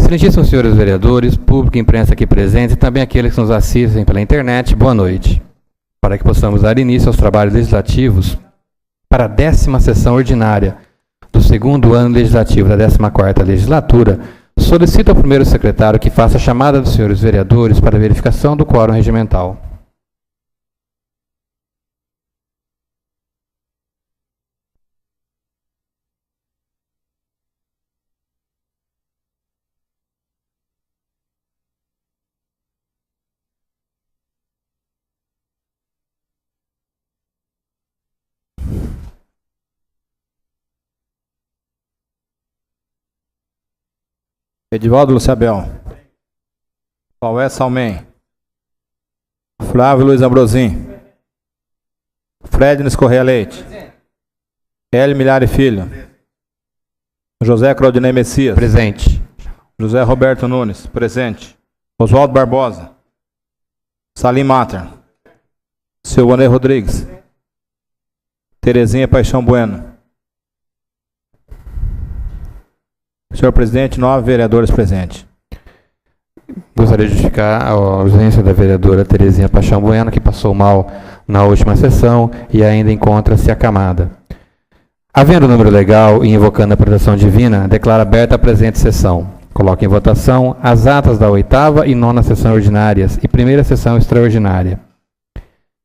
Excelentíssimos senhores vereadores, público e imprensa aqui presentes e também aqueles que nos assistem pela internet, boa noite. Para que possamos dar início aos trabalhos legislativos para a 10ª sessão ordinária do 2º ano legislativo da 14ª legislatura, solicito ao primeiro secretário que faça a chamada dos senhores vereadores para a verificação do quórum regimental. Edivaldo Luciabel, Faué Salmen, Flávio Luiz Ambrosim, Frednes Correia Leite, Hélio Milhari Filho, José Claudinei Messias, presente. José Roberto Nunes, presente. Oswaldo Barbosa, Salim Mater, Silvanei Rodrigues, Terezinha Paixão Bueno. Senhor presidente, 9 vereadores presentes. Gostaria de justificar a ausência da vereadora Terezinha Paixão Bueno, que passou mal na última sessão e ainda encontra-se acamada. Havendo o número legal e invocando a proteção divina, declaro aberta a presente sessão. Coloco em votação as atas da 8ª e 9ª sessão ordinárias e 1ª sessão extraordinária.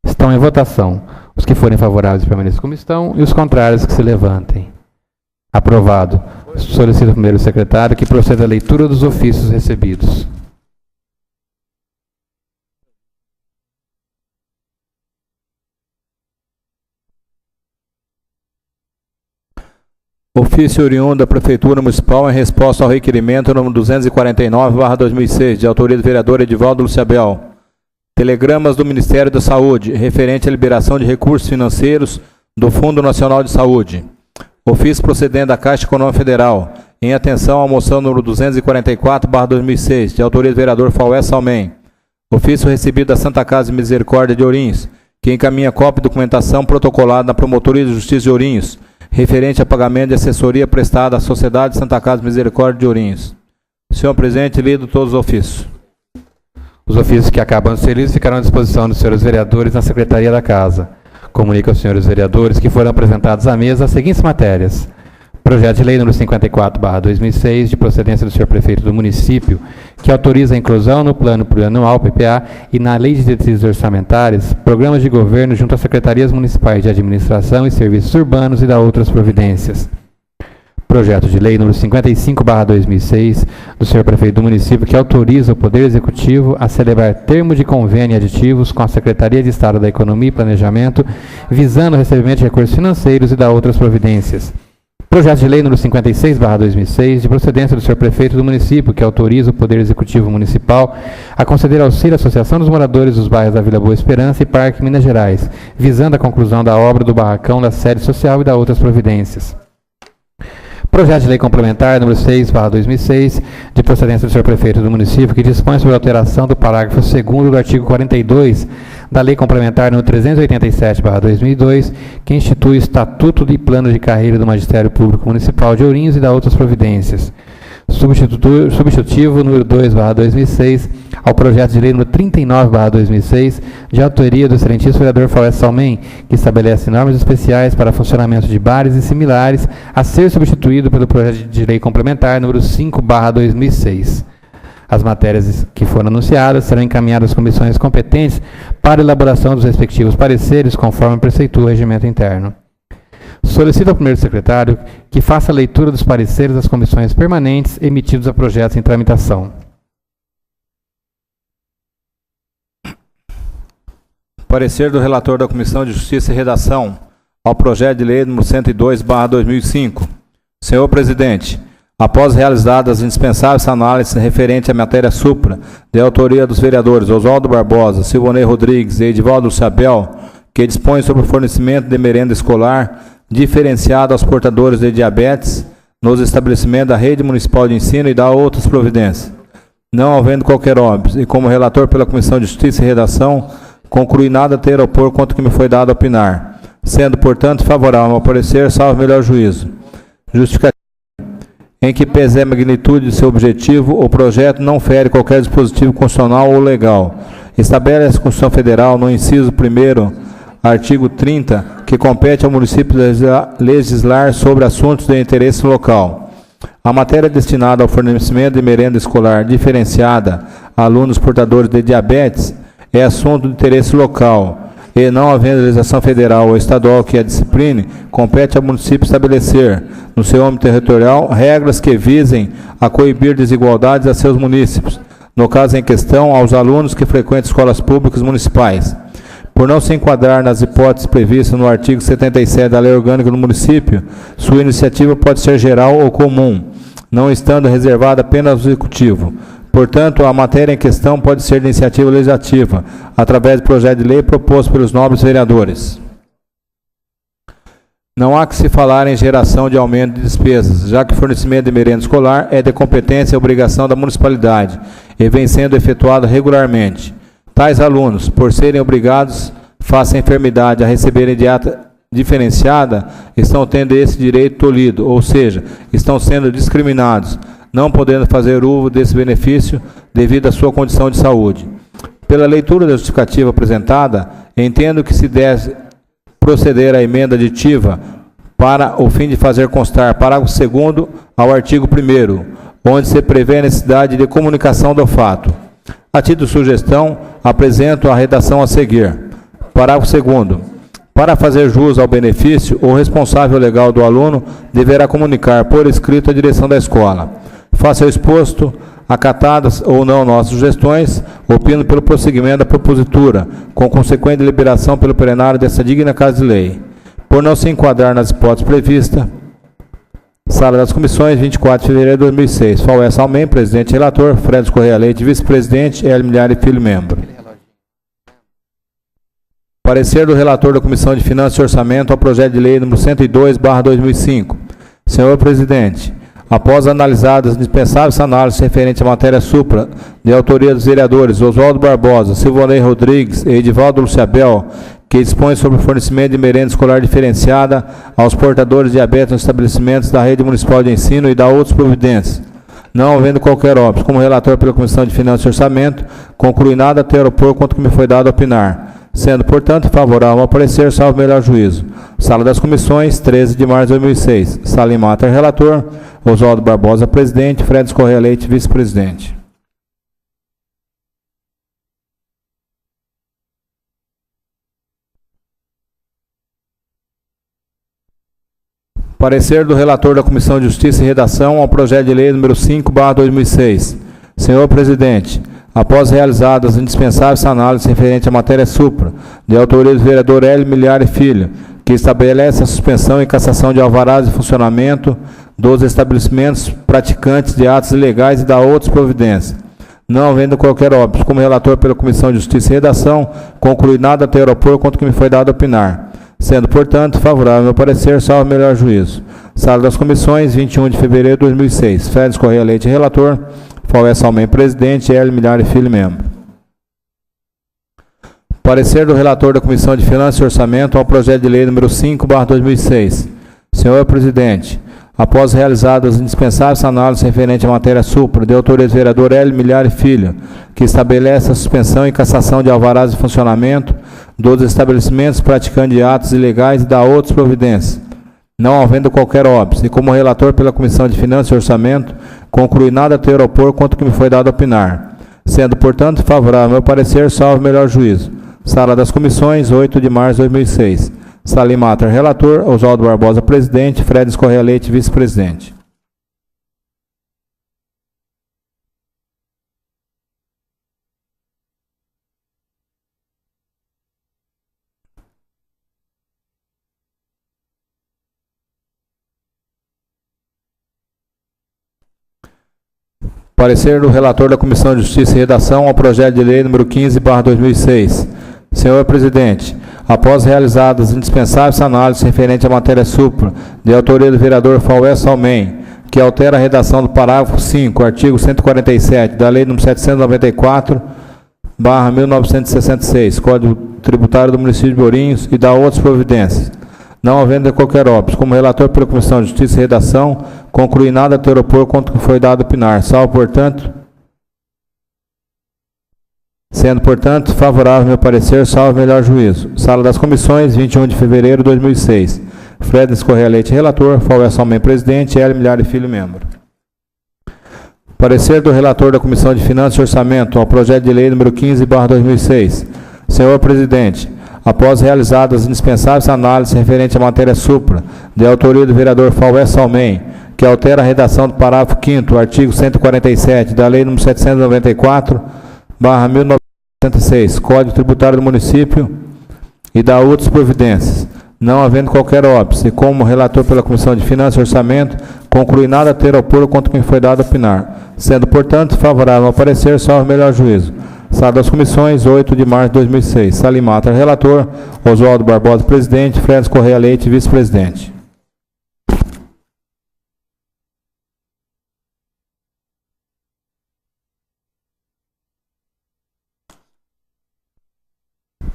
Estão em votação. Os que forem favoráveis permaneçam como estão e os contrários que se levantem. Aprovado. Solicito ao primeiro secretário que proceda à leitura dos ofícios recebidos. Ofício oriundo da Prefeitura Municipal em resposta ao requerimento número 249/2006, de autoria do vereador Edivaldo Luciabel. Telegramas do Ministério da Saúde, referente à liberação de recursos financeiros do Fundo Nacional de Saúde. Ofício procedente da Caixa Econômica Federal, em atenção à moção número 244/2006, de autoria do vereador Faué Salmen. Ofício recebido da Santa Casa de Misericórdia de Ourinhos, que encaminha cópia de documentação protocolada na Promotoria de Justiça de Ourinhos, referente a pagamento de assessoria prestada à Sociedade Santa Casa de Misericórdia de Ourinhos. Senhor presidente, lido todos os ofícios. Os ofícios que acabam de ser lidos ficarão à disposição dos senhores vereadores na Secretaria da Casa. Comunico aos senhores vereadores que foram apresentados à mesa as seguintes matérias. Projeto de lei número 54/2006, de procedência do senhor prefeito do município, que autoriza a inclusão no plano plurianual, PPA, e na lei de diretrizes orçamentárias, programas de governo junto às secretarias municipais de administração e serviços urbanos e da outras providências. Projeto de lei número 55/2006, do senhor prefeito do município, que autoriza o Poder Executivo a celebrar termo de convênio e aditivos com a Secretaria de Estado da Economia e Planejamento, visando o recebimento de recursos financeiros e da outras providências. Projeto de lei número 56/2006, de procedência do senhor prefeito do município, que autoriza o Poder Executivo Municipal a conceder auxílio à Associação dos Moradores dos Bairros da Vila Boa Esperança e Parque Minas Gerais, visando a conclusão da obra do barracão da sede social e da outras providências. Projeto de lei complementar número 6/2006, de procedência do senhor prefeito do município, que dispõe sobre a alteração do parágrafo 2º do artigo 42 da lei complementar número 387/2002, que institui o Estatuto e Plano de Carreira do Magistério Público Municipal de Ourinhos e da outras providências. Substitutivo número 2/2006 ao projeto de lei número 39/2006, de autoria do excelentíssimo vereador Faué Salmen, que estabelece normas especiais para funcionamento de bares e similares, a ser substituído pelo projeto de lei complementar número 5/2006. As matérias que foram anunciadas serão encaminhadas às comissões competentes para elaboração dos respectivos pareceres, conforme preceitua o regimento interno. Solicito ao primeiro secretário que faça a leitura dos pareceres das comissões permanentes emitidos a projetos em tramitação. Parecer do relator da Comissão de Justiça e Redação ao projeto de lei número 102/2005. Senhor presidente, após realizadas as indispensáveis análises referentes à matéria supra, de autoria dos vereadores Oswaldo Barbosa, Silvanei Rodrigues e Edivaldo Luciabel, que dispõe sobre o fornecimento de merenda escolar diferenciado aos portadores de diabetes nos estabelecimentos da rede municipal de ensino e da outras providências. Não havendo qualquer óbvio, e como relator pela Comissão de Justiça e Redação, concluí nada ter a opor quanto que me foi dado a opinar, sendo, portanto, favorável ao parecer, salvo melhor juízo. Justificativa. em que pese a magnitude de seu objetivo, o projeto não fere qualquer dispositivo constitucional ou legal. Estabelece a Constituição Federal, no inciso 1º, artigo 30, que compete ao município legislar sobre assuntos de interesse local. A matéria destinada ao fornecimento de merenda escolar diferenciada a alunos portadores de diabetes é assunto de interesse local e, não havendo legislação federal ou estadual que a discipline, compete ao município estabelecer, no seu âmbito territorial, regras que visem a coibir desigualdades a seus munícipes, no caso em questão, aos alunos que frequentam escolas públicas municipais. Por não se enquadrar nas hipóteses previstas no artigo 77 da Lei Orgânica do Município, sua iniciativa pode ser geral ou comum, não estando reservada apenas ao Executivo. Portanto, a matéria em questão pode ser de iniciativa legislativa, através de projeto de lei proposto pelos nobres vereadores. Não há que se falar em geração de aumento de despesas, já que o fornecimento de merenda escolar é de competência e obrigação da municipalidade e vem sendo efetuado regularmente. Tais alunos, por serem obrigados, face à enfermidade, a receberem dieta diferenciada, estão tendo esse direito tolhido, ou seja, estão sendo discriminados, não podendo fazer uso desse benefício devido à sua condição de saúde. Pela leitura da justificativa apresentada, entendo que se deve proceder à emenda aditiva para o fim de fazer constar parágrafo 2º ao artigo 1º, onde se prevê a necessidade de comunicação do fato. A título de sugestão, apresento a redação a seguir. Parágrafo 2º. Para fazer jus ao benefício, o responsável legal do aluno deverá comunicar por escrito à direção da escola. Face ao exposto, acatadas ou não nossas sugestões, opino pelo prosseguimento da propositura, com consequente deliberação pelo plenário dessa digna Casa de Lei. Por não se enquadrar nas hipóteses previstas, Sala das Comissões, 24 de fevereiro de 2006. Faués Almen, presidente e relator. Fredes Correia Leite, vice-presidente. Hélio Milhari Filho, membro. Parecer do relator da Comissão de Finanças e Orçamento ao projeto de lei número 102/2005. Senhor presidente, após analisadas as indispensáveis análises referentes à matéria supra, de autoria dos vereadores Oswaldo Barbosa, Silvonei Rodrigues e Edivaldo Luciabel, que dispõe sobre o fornecimento de merenda escolar diferenciada aos portadores de diabetes nos estabelecimentos da rede municipal de ensino e da outras providências, não havendo qualquer óbito, como relator pela Comissão de Finanças e Orçamento, conclui nada a ter opor quanto que me foi dado a opinar, sendo, portanto, favorável ao parecer, salvo melhor juízo. Sala das Comissões, 13 de março de 2006. Salim Matar, relator. Oswaldo Barbosa, presidente. Fredes Correia Leite, vice-presidente. Parecer do relator da Comissão de Justiça e Redação ao projeto de lei número 5/2006. Senhor presidente, após realizadas as indispensáveis análises referentes à matéria supra, de autoria do vereador Hélio Milhari Filho, que estabelece a suspensão e cassação de alvarás de funcionamento dos estabelecimentos praticantes de atos ilegais e da outras providências, não havendo qualquer óbito, como relator pela Comissão de Justiça e Redação, conclui nada a ter opor quanto que me foi dado a opinar, sendo, portanto, favorável ao meu parecer, salvo melhor juízo. Sala das Comissões, 21 de fevereiro de 2006. Fredes Correia Leite, relator. Faués Almen, presidente. Hélio Milhari Filho, membro. Parecer do relator da Comissão de Finanças e Orçamento ao projeto de lei número 5/2006. Senhor presidente, após realizadas as indispensáveis análises referentes à matéria supra, de autoria do vereador Hélio Milhari Filho, que estabelece a suspensão e cassação de alvarás de funcionamento dos estabelecimentos praticando atos ilegais e da outras providências, não havendo qualquer óbito, e como relator pela Comissão de Finanças e Orçamento, conclui nada a ter opor quanto que me foi dado a opinar, sendo, portanto, favorável ao meu parecer, salvo melhor juízo. Sala das Comissões, 8 de março de 2006. Salim Matar, relator. Oswaldo Barbosa, presidente. Fredes Correia Leite, vice-presidente. Parecer do relator da Comissão de Justiça e Redação ao projeto de lei número 15/2006. Senhor presidente, após realizadas as indispensáveis análises referentes à matéria supra, de autoria do vereador Faués Almen, que altera a redação do parágrafo 5, artigo 147 da Lei nº 794/1966, Código Tributário do Município de Ourinhos, e da outras providências, Não havendo qualquer óbice, como relator pela Comissão de Justiça e Redação, concluí nada a ter opor quanto que foi dado opinar. Sendo, portanto, favorável meu parecer, salvo melhor juízo. Sala das Comissões, 21 de fevereiro de 2006. Fredes Correia Leite, relator. Fauel Salmen, presidente. Hélio Milhari Filho, membro. Parecer do relator da Comissão de Finanças e Orçamento ao projeto de lei número 15/2006. Senhor presidente, após realizadas as indispensáveis análises referentes à matéria supra, de autoria do vereador Fauel Salmen, que altera a redação do parágrafo 5º, artigo 147 da lei número 794/1966, Código Tributário do Município, e da outras providências, não havendo qualquer óbice, e como relator pela Comissão de Finanças e Orçamento, conclui nada a ter opor contra quem foi dado a opinar, sendo, portanto, favorável ao parecer, salvo melhor juízo. Sala das Comissões, 8 de março de 2006. Salim Matar, relator. Oswaldo Barbosa, presidente. Fredes Correia Leite, vice-presidente.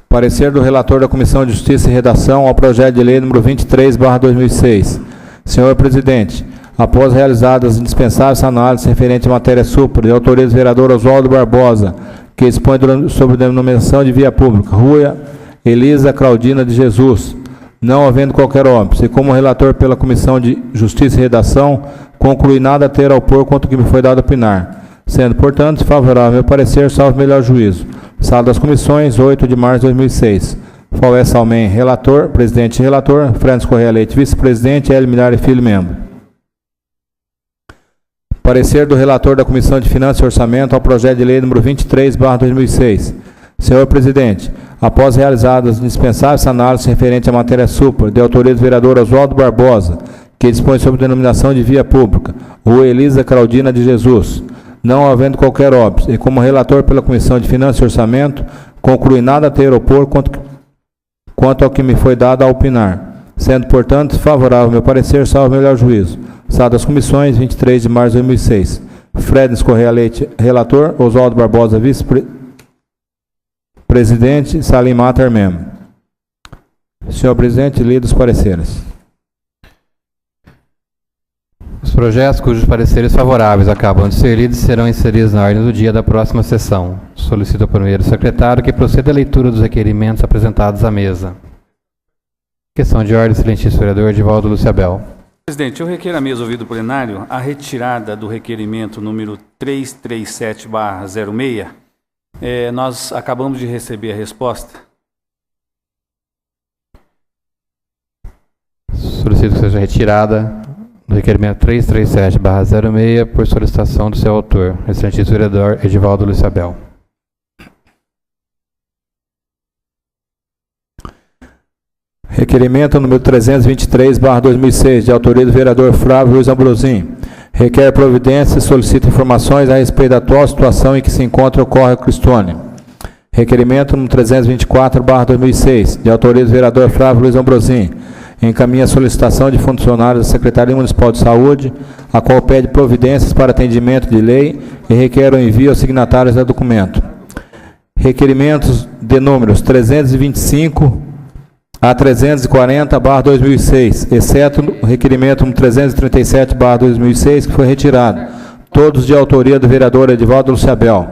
Parecer do relator da Comissão de Justiça e Redação ao projeto de lei número 23/2006. Senhor presidente, após realizadas as indispensáveis análises referentes à matéria supra, de autoria do vereador Oswaldo Barbosa, que expõe sobre denominação de via pública, Rua Elisa Claudina de Jesus, não havendo qualquer óbice, e como relator pela Comissão de Justiça e Redação, conclui nada a ter a opor quanto o que me foi dado a opinar, sendo, portanto, favorável meu parecer, salvo melhor juízo. Sala das Comissões, 8 de março de 2006. Fauel Salmen, relator, presidente e relator. Fredes Correia Leite, vice-presidente. Hélio Milhari Filho, membro. Parecer do relator da Comissão de Finanças e Orçamento ao projeto de lei número 23/2006. Senhor presidente, após realizadas as indispensáveis análises referentes à matéria supra, de autoria do vereador Oswaldo Barbosa, que dispõe sobre denominação de via pública, Rua Elisa Claudina de Jesus, não havendo qualquer óbice, e como relator pela Comissão de Finanças e Orçamento, conclui nada a ter opor quanto ao que me foi dado a opinar, sendo, portanto, favorável meu parecer, salvo melhor juízo. Sala das Comissões, 23 de março de 2006. Fredes Correia Leite, relator. Oswaldo Barbosa, vice-presidente. Salim Matar, membro. Senhor presidente, lido os pareceres. Os projetos cujos pareceres favoráveis acabam de ser lidos serão inseridos na ordem do dia da próxima sessão. Solicito ao primeiro secretário que proceda à leitura dos requerimentos apresentados à mesa. Questão de ordem, excelentíssimo vereador Edivaldo Luciabel. Presidente, eu requeiro à mesa ouvido plenário a retirada do requerimento número 337/06. Nós acabamos de receber a resposta. Solicito que seja retirada do requerimento 337/06 por solicitação do seu autor, excelentíssimo vereador Edivaldo Luciabel. Requerimento número 323/2006, de autoria do vereador Flávio Luiz Ambrosim. Requer providência e solicita informações a respeito da atual situação em que se encontra o córrego Cristone. Requerimento número 324/2006, de autoria do vereador Flávio Luiz Ambrosim. Encaminha a solicitação de funcionários da Secretaria Municipal de Saúde, a qual pede providências para atendimento de lei e requer o envio aos signatários do documento. Requerimentos de números 325 a 340/2006, exceto o requerimento 337/2006, que foi retirado, todos de autoria do vereador Edivaldo Luciabel.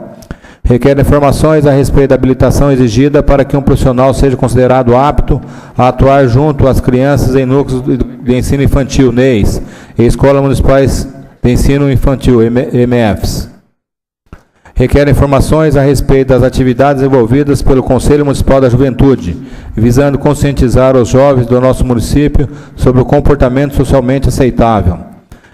Requer informações a respeito da habilitação exigida para que um profissional seja considerado apto a atuar junto às crianças em núcleos de ensino infantil, NEIs, e escolas municipais de ensino infantil, MFs. Requer informações a respeito das atividades envolvidas pelo Conselho Municipal da Juventude, visando conscientizar os jovens do nosso município sobre o comportamento socialmente aceitável.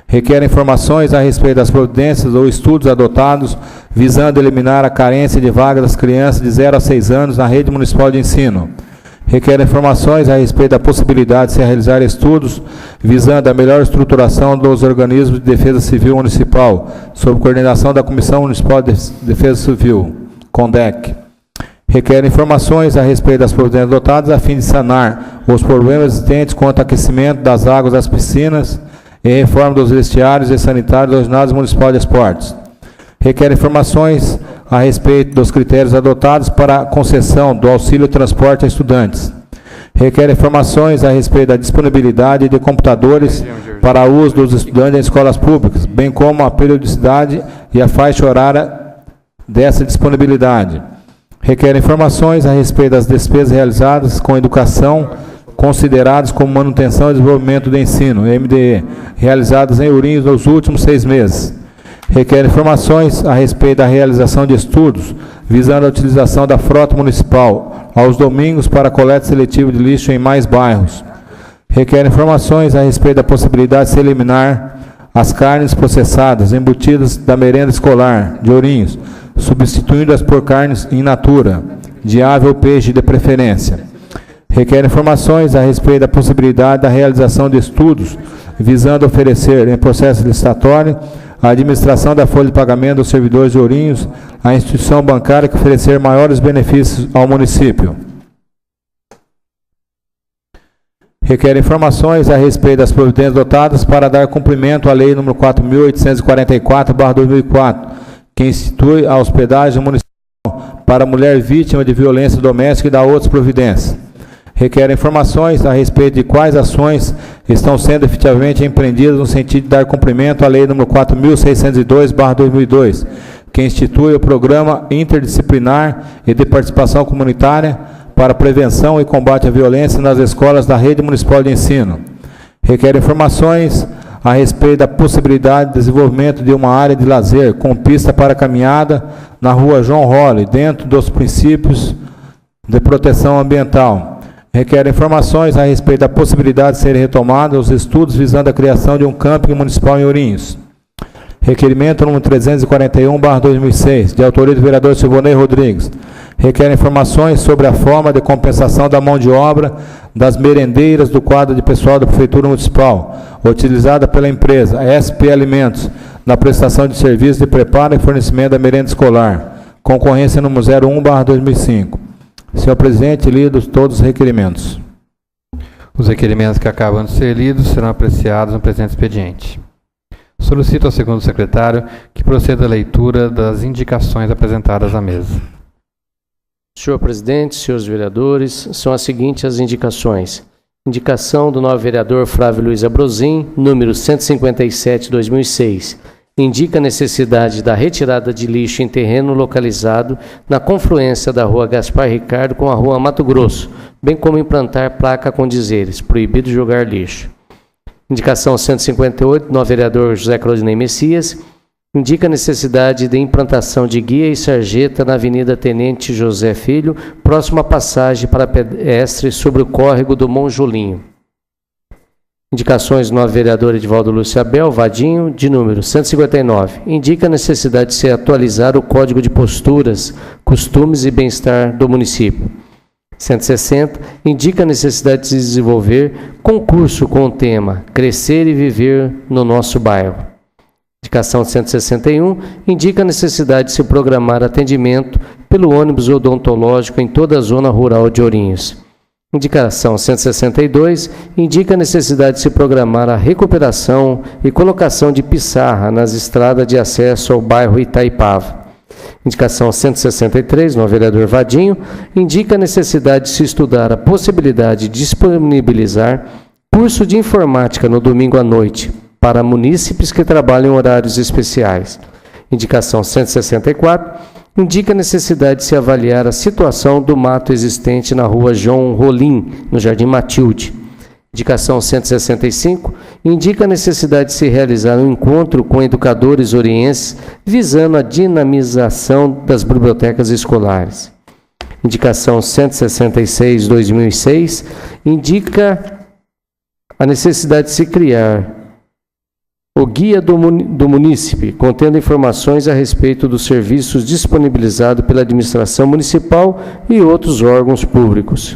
Requer informações a respeito das providências ou estudos adotados, visando eliminar a carência de vagas das crianças de 0 a 6 anos na rede municipal de ensino. Requer informações a respeito da possibilidade de se realizar estudos visando a melhor estruturação dos organismos de defesa civil municipal, sob coordenação da Comissão Municipal de Defesa Civil, CONDEC. Requer informações a respeito das providências adotadas a fim de sanar os problemas existentes quanto ao aquecimento das águas das piscinas e reforma dos vestiários e sanitários do ginásio municipal de esportes. Requer informações a respeito dos critérios adotados para a concessão do auxílio transporte a estudantes. Requer informações a respeito da disponibilidade de computadores para uso dos estudantes em escolas públicas, bem como a periodicidade e a faixa horária dessa disponibilidade. Requer informações a respeito das despesas realizadas com educação, consideradas como manutenção e desenvolvimento do ensino, MDE, realizadas em Ourinhos nos últimos 6 meses. Requer informações a respeito da realização de estudos visando a utilização da frota municipal aos domingos para coleta seletiva de lixo em mais bairros. Requer informações a respeito da possibilidade de se eliminar as carnes processadas embutidas da merenda escolar de Ourinhos, substituindo-as por carnes in natura, de ave ou peixe de preferência. Requer informações a respeito da possibilidade da realização de estudos visando oferecer, em processo licitatório, a administração da folha de pagamento dos servidores de Ourinhos à instituição bancária que oferecer maiores benefícios ao município. Requer informações a respeito das providências adotadas para dar cumprimento à Lei nº 4.844/2004, que institui a hospedagem municipal para mulher vítima de violência doméstica e dá outras providências. Requer informações a respeito de quais ações estão sendo efetivamente empreendidas no sentido de dar cumprimento à Lei nº 4.602/2002, que institui o Programa Interdisciplinar e de Participação Comunitária para Prevenção e Combate à Violência nas escolas da Rede Municipal de Ensino. Requer informações a respeito da possibilidade de desenvolvimento de uma área de lazer com pista para caminhada na Rua João Rolle, dentro dos princípios de proteção ambiental. Requer informações a respeito da possibilidade de serem retomados os estudos visando a criação de um camping municipal em Ourinhos. Requerimento número 341/2006, de autoria do vereador Silvonei Rodrigues. Requer informações sobre a forma de compensação da mão de obra das merendeiras do quadro de pessoal da Prefeitura Municipal, utilizada pela empresa SP Alimentos, na prestação de serviços de preparo e fornecimento da merenda escolar. Concorrência número 01/2005. Senhor presidente, lidos todos os requerimentos. Os requerimentos que acabam de ser lidos serão apreciados no presente expediente. Solicito ao segundo secretário que proceda à leitura das indicações apresentadas à mesa. Senhor presidente, senhores vereadores, são as seguintes as indicações. Indicação do novo vereador Flávio Luiz Abrozin, número 157/2006. Indica a necessidade da retirada de lixo em terreno localizado na confluência da Rua Gaspar Ricardo com a Rua Mato Grosso, bem como implantar placa com dizeres: proibido jogar lixo. Indicação 158, do novo vereador José Claudinei Messias. Indica a necessidade de implantação de guia e sarjeta na Avenida Tenente José Filho, próxima à passagem para pedestres sobre o córrego do Monjolinho. Indicações do novo vereador Edivaldo Lúcio Abel Vadinho, de número 159. Indica a necessidade de se atualizar o Código de Posturas, Costumes e Bem-Estar do município. 160. Indica a necessidade de se desenvolver concurso com o tema Crescer e Viver no Nosso Bairro. Indicação 161. Indica a necessidade de se programar atendimento pelo ônibus odontológico em toda a zona rural de Ourinhos. Indicação 162, indica a necessidade de se programar a recuperação e colocação de pissarra nas estradas de acesso ao bairro Itaipava. Indicação 163, no vereador Vadinho, indica a necessidade de se estudar a possibilidade de disponibilizar curso de informática no domingo à noite para munícipes que trabalham em horários especiais. Indicação 164, indica a necessidade de se avaliar a situação do mato existente na Rua João Rolim, no Jardim Matilde. Indicação 165, indica a necessidade de se realizar um encontro com educadores orienses visando a dinamização das bibliotecas escolares. Indicação 166/2006, indica a necessidade de se criar o Guia do Munícipe, contendo informações a respeito dos serviços disponibilizados pela administração municipal e outros órgãos públicos.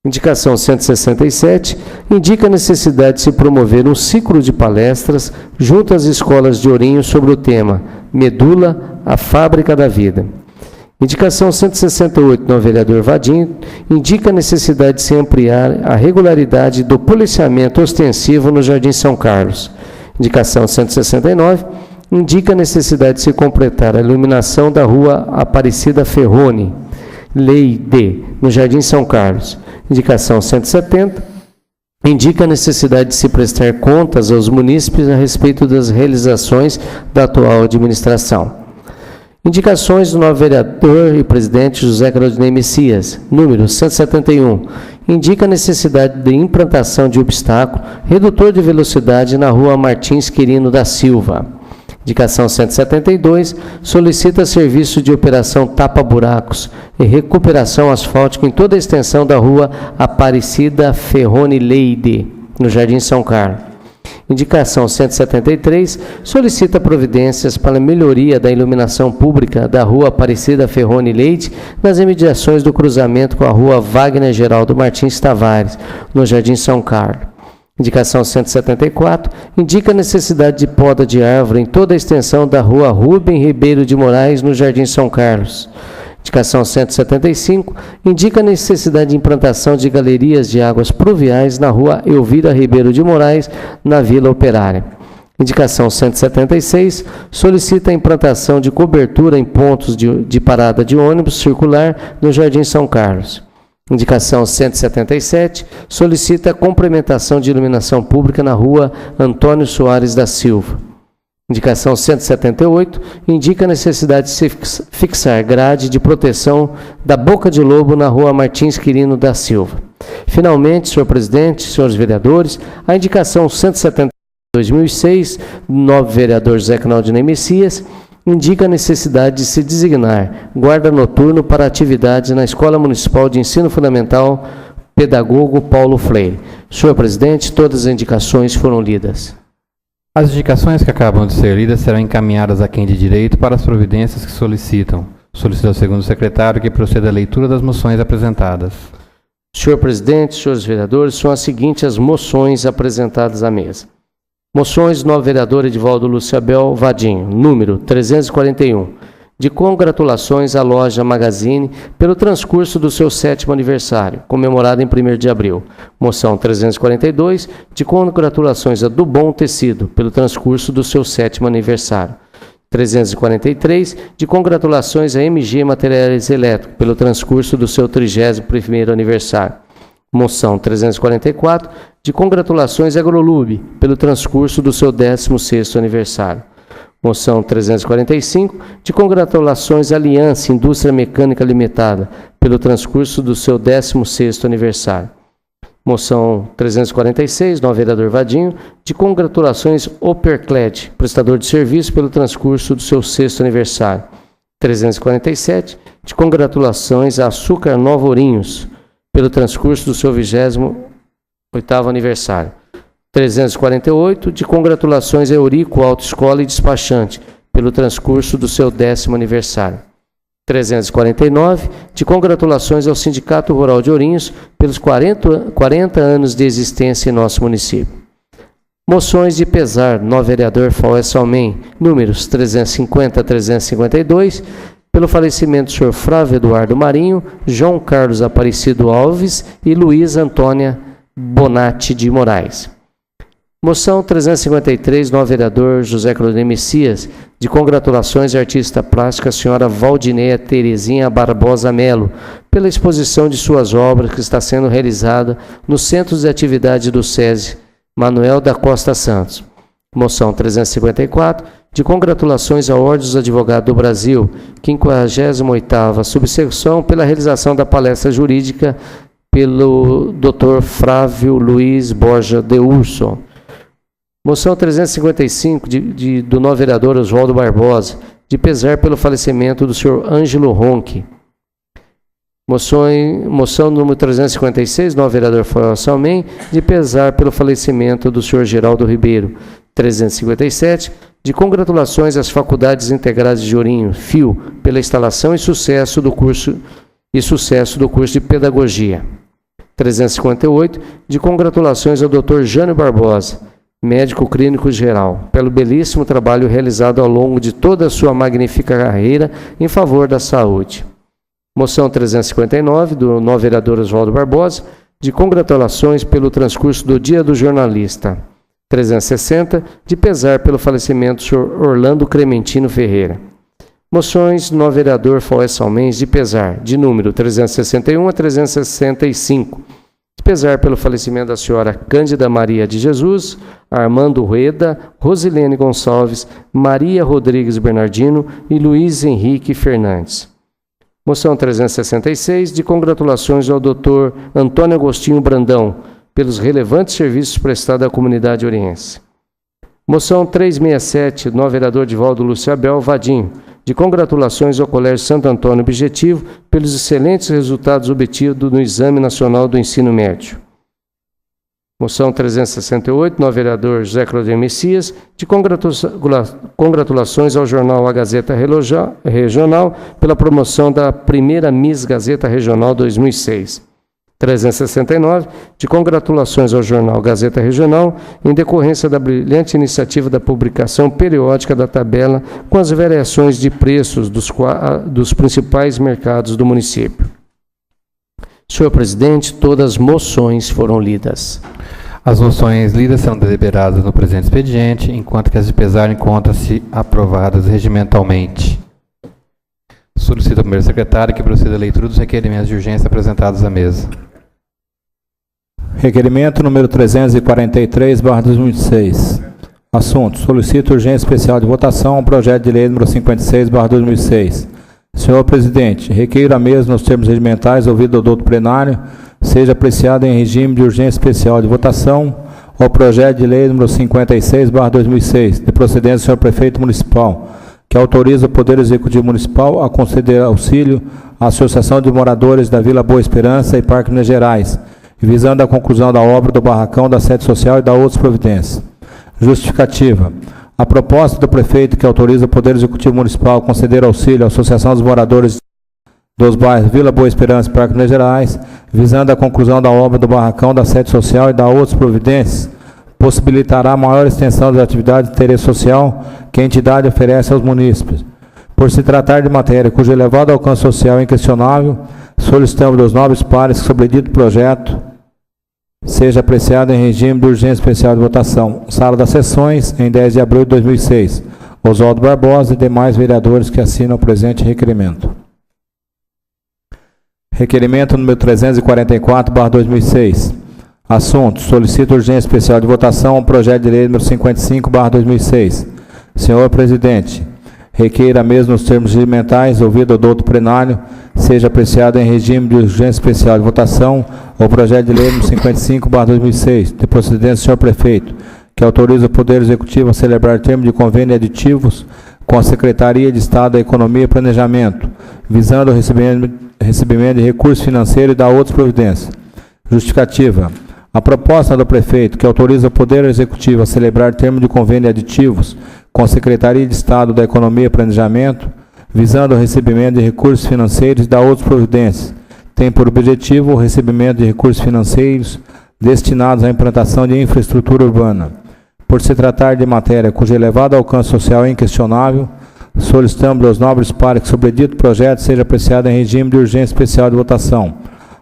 Indicação 167, indica a necessidade de se promover um ciclo de palestras junto às escolas de Ourinhos sobre o tema Medula, a Fábrica da Vida. Indicação 168, do vereador Vadinho, indica a necessidade de se ampliar a regularidade do policiamento ostensivo no Jardim São Carlos. Indicação 169, indica a necessidade de se completar a iluminação da Rua Aparecida Ferroni. Leide, no Jardim São Carlos. Indicação 170. Indica a necessidade de se prestar contas aos munícipes a respeito das realizações da atual administração. Indicações do novo vereador e presidente José Claudinei Messias. Número 171. Indica a necessidade de implantação de obstáculo redutor de velocidade na rua Martins Quirino da Silva. Indicação 172. Solicita serviço de operação tapa-buracos e recuperação asfáltica em toda a extensão da rua Aparecida Ferroni Leide, no Jardim São Carlos. Indicação 173. Solicita providências para a melhoria da iluminação pública da rua Aparecida Ferroni Leite nas imediações do cruzamento com a rua Wagner Geraldo Martins Tavares, no Jardim São Carlos. Indicação 174. Indica a necessidade de poda de árvore em toda a extensão da rua Rubem Ribeiro de Moraes, no Jardim São Carlos. Indicação 175. Indica a necessidade de implantação de galerias de águas pluviais na rua Elvira Ribeiro de Moraes, na Vila Operária. Indicação 176. Solicita a implantação de cobertura em pontos de parada de ônibus circular no Jardim São Carlos. Indicação 177. Solicita a complementação de iluminação pública na rua Antônio Soares da Silva. Indicação 178. Indica a necessidade de se fixar grade de proteção da Boca de Lobo na rua Martins Quirino da Silva. Finalmente, senhor presidente, senhores vereadores, a indicação 170 de 2006, do novo vereador José Claudinei Messias, indica a necessidade de se designar guarda noturno para atividades na Escola Municipal de Ensino Fundamental Pedagogo Paulo Freire. Senhor presidente, todas as indicações foram lidas. As indicações que acabam de ser lidas serão encaminhadas a quem de direito para as providências que solicitam. Solicito ao segundo secretário que proceda à leitura das moções apresentadas. Senhor presidente, senhores vereadores, são as seguintes as moções apresentadas à mesa. Moções do novo vereador Edivaldo Luciabel Vadinho, número 341, de congratulações à loja Magazine pelo transcurso do seu 7º aniversário, comemorado em 1º de abril. Moção 342, de congratulações a Do Bom Tecido pelo transcurso do seu 7º aniversário. 343, de congratulações a MG Materiais Elétricos pelo transcurso do seu 31º aniversário. Moção 344, de congratulações a Agrolube pelo transcurso do seu 16º aniversário. Moção 345, de congratulações à Aliança Indústria Mecânica Limitada pelo transcurso do seu 16º aniversário. Moção 346, novo vereador Vadinho, de congratulações Opercled, prestador de serviço, pelo transcurso do seu 6º aniversário. 347, de congratulações a Açúcar Nova Ourinhos pelo transcurso do seu 28º aniversário. 348, de congratulações a Eurico Autoescola e Despachante pelo transcurso do seu 10º aniversário. 349, de congratulações ao Sindicato Rural de Ourinhos pelos 40 anos de existência em nosso município. Moções de pesar, novo vereador Faué Salmen, números 350 a 352, pelo falecimento do senhor Flávio Eduardo Marinho, João Carlos Aparecido Alves e Luiz Antônia Bonatti de Moraes. Moção 353, novo vereador José Claudinei Messias, de congratulações à artista plástica senhora Valdineia Terezinha Barbosa Melo, pela exposição de suas obras que está sendo realizada no Centro de Atividade do SESI, Manuel da Costa Santos. Moção 354, de congratulações à Ordem dos Advogados do Brasil, 58ª subseção, pela realização da palestra jurídica pelo Dr. Flávio Luiz Borja de Urso. Moção 355, do novo vereador Oswaldo Barbosa, de pesar pelo falecimento do senhor Ângelo Ronque. Moção número 356, novo vereador Faué Salmen, de pesar pelo falecimento do senhor Geraldo Ribeiro. 357, de congratulações às Faculdades Integradas de Ourinho, FIO, pela instalação e sucesso do curso de Pedagogia. 358, de congratulações ao Dr. Jânio Barbosa, médico clínico geral, pelo belíssimo trabalho realizado ao longo de toda a sua magnífica carreira em favor da saúde. Moção 359, do novo vereador Oswaldo Barbosa, de congratulações pelo transcurso do Dia do Jornalista. 360, de pesar pelo falecimento do senhor Orlando Clementino Ferreira. Moções no vereador Foés Salmens de pesar, de número 361 a 365. De pesar pelo falecimento da senhora Cândida Maria de Jesus, Armando Rueda, Rosilene Gonçalves, Maria Rodrigues Bernardino e Luiz Henrique Fernandes. Moção 366, de congratulações ao Dr. Antônio Agostinho Brandão, pelos relevantes serviços prestados à comunidade oriense. Moção 367, do vereador Divaldo Lúcio Abel Vadinho, de congratulações ao Colégio Santo Antônio Objetivo pelos excelentes resultados obtidos no Exame Nacional do Ensino Médio. Moção 368, do vereador José Claudio Messias, de congratulações ao jornal A Gazeta Regional pela promoção da primeira Miss Gazeta Regional 2006. 369, de congratulações ao jornal Gazeta Regional em decorrência da brilhante iniciativa da publicação periódica da tabela com as variações de preços dos principais mercados do município. Senhor presidente, todas as moções foram lidas. As moções lidas serão deliberadas no presente expediente, enquanto que as de pesar encontram-se aprovadas regimentalmente. Solicito ao primeiro secretário que proceda à leitura dos requerimentos de urgência apresentados à mesa. Requerimento número 343/2006. Assunto: solicito urgência especial de votação ao projeto de lei número 56/2006. Senhor presidente, requeiro a mesa nos termos regimentais ouvido ao doutor plenário seja apreciado em regime de urgência especial de votação ao projeto de lei número 56/2006, de procedência do senhor prefeito municipal, que autoriza o Poder Executivo Municipal a conceder auxílio à Associação de Moradores da Vila Boa Esperança e Parque Minas Gerais, visando a conclusão da obra do barracão da sede social e da outras providências. Justificativa. A proposta do prefeito que autoriza o Poder Executivo Municipal a conceder auxílio à Associação dos Moradores dos bairros Vila Boa Esperança e Parque Minas Gerais, visando a conclusão da obra do barracão da sede social e da outras providências, possibilitará maior extensão das atividades de interesse social que a entidade oferece aos munícipes. Por se tratar de matéria cujo elevado alcance social é inquestionável, solicitamos dos nobres pares que sobre dito projeto seja apreciado em regime de urgência especial de votação. Sala das Sessões, em 10 de abril de 2006. Oswaldo Barbosa e demais vereadores que assinam o presente requerimento. Requerimento número 344/2006. Assunto: solicito urgência especial de votação ao projeto de lei número 55/2006. Senhor presidente, requeira a mesa nos termos regimentais, ouvido o doutor plenário, seja apreciado em regime de urgência especial de votação o projeto de lei número 55/2006, de procedência do senhor prefeito, que autoriza o Poder Executivo a celebrar termo de convênio aditivos com a Secretaria de Estado da Economia e Planejamento, visando o recebimento de recursos financeiros e da outras providências. Justificativa. A proposta do prefeito, que autoriza o Poder Executivo a celebrar termo de convênio aditivos com a Secretaria de Estado da Economia e Planejamento, visando o recebimento de recursos financeiros e da outras providências, tem por objetivo o recebimento de recursos financeiros destinados à implantação de infraestrutura urbana. Por se tratar de matéria cujo elevado alcance social é inquestionável, solicitamos aos nobres pares que sobre dito projeto seja apreciado em regime de urgência especial de votação.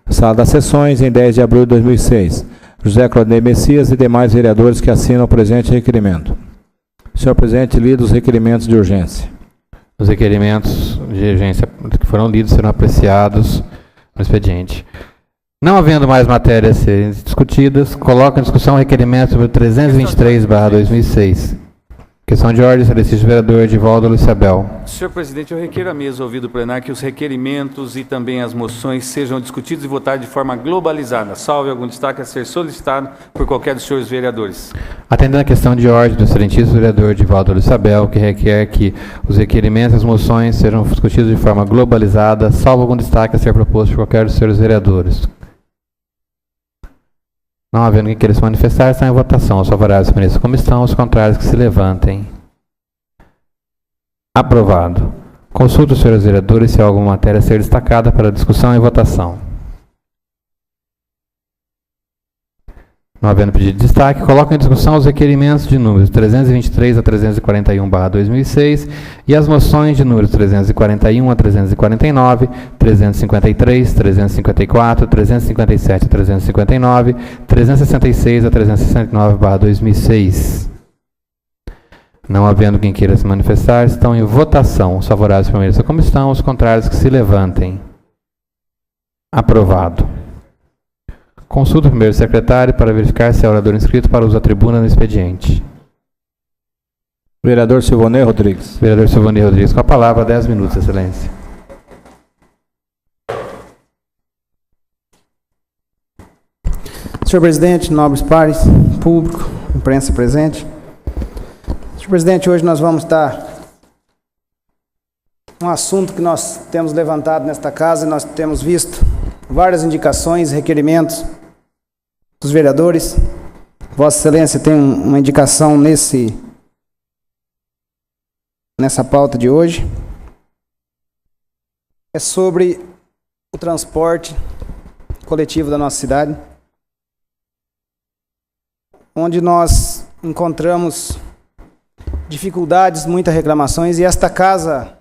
Sala das Sessões, em 10 de abril de 2006. José Claudio Messias e demais vereadores que assinam o presente requerimento. Senhor presidente, lido os requerimentos de urgência. Os requerimentos de urgência que foram lidos serão apreciados no expediente. Não havendo mais matérias a serem discutidas, coloco em discussão o requerimento número 323/2006. Questão de ordem, solicito o vereador Divaldo Lúcio Abel. Senhor presidente, eu requeiro à mesa, ouvido o plenário, que os requerimentos e também as moções sejam discutidos e votados de forma globalizada. Salve algum destaque a ser solicitado por qualquer dos senhores vereadores. Atendendo à questão de ordem do excelentíssimo vereador Divaldo Lúcio Abel, que requer que os requerimentos e as moções sejam discutidos de forma globalizada, salvo algum destaque a ser proposto por qualquer dos senhores vereadores. Não havendo quem queira se manifestar, está em votação. Os favoráveis permaneçam como estão, os contrários que se levantem. Aprovado. Consulto os senhores vereadores se há alguma matéria a ser destacada para discussão e votação. Não havendo pedido de destaque, coloco em discussão os requerimentos de números 323 a 341/2006 e as moções de números 341 a 349, 353, 354, 357 a 359, 366 a 369/2006. Não havendo quem queira se manifestar, estão em votação. Os favoráveis permaneçam como estão, os contrários que se levantem. Aprovado. Consulta o primeiro secretário para verificar se é orador inscrito para uso da tribuna no expediente. Vereador Silvonei Rodrigues. Vereador Silvonei Rodrigues, com a palavra, 10 minutos, excelência. Senhor presidente, nobres pares, público, imprensa presente. Senhor presidente, hoje nós vamos estar um assunto que nós temos levantado nesta casa e nós temos visto várias indicações, requerimentos dos vereadores. Vossa Excelência tem uma indicação nessa pauta de hoje. É sobre o transporte coletivo da nossa cidade, onde nós encontramos dificuldades, muitas reclamações, e esta casa,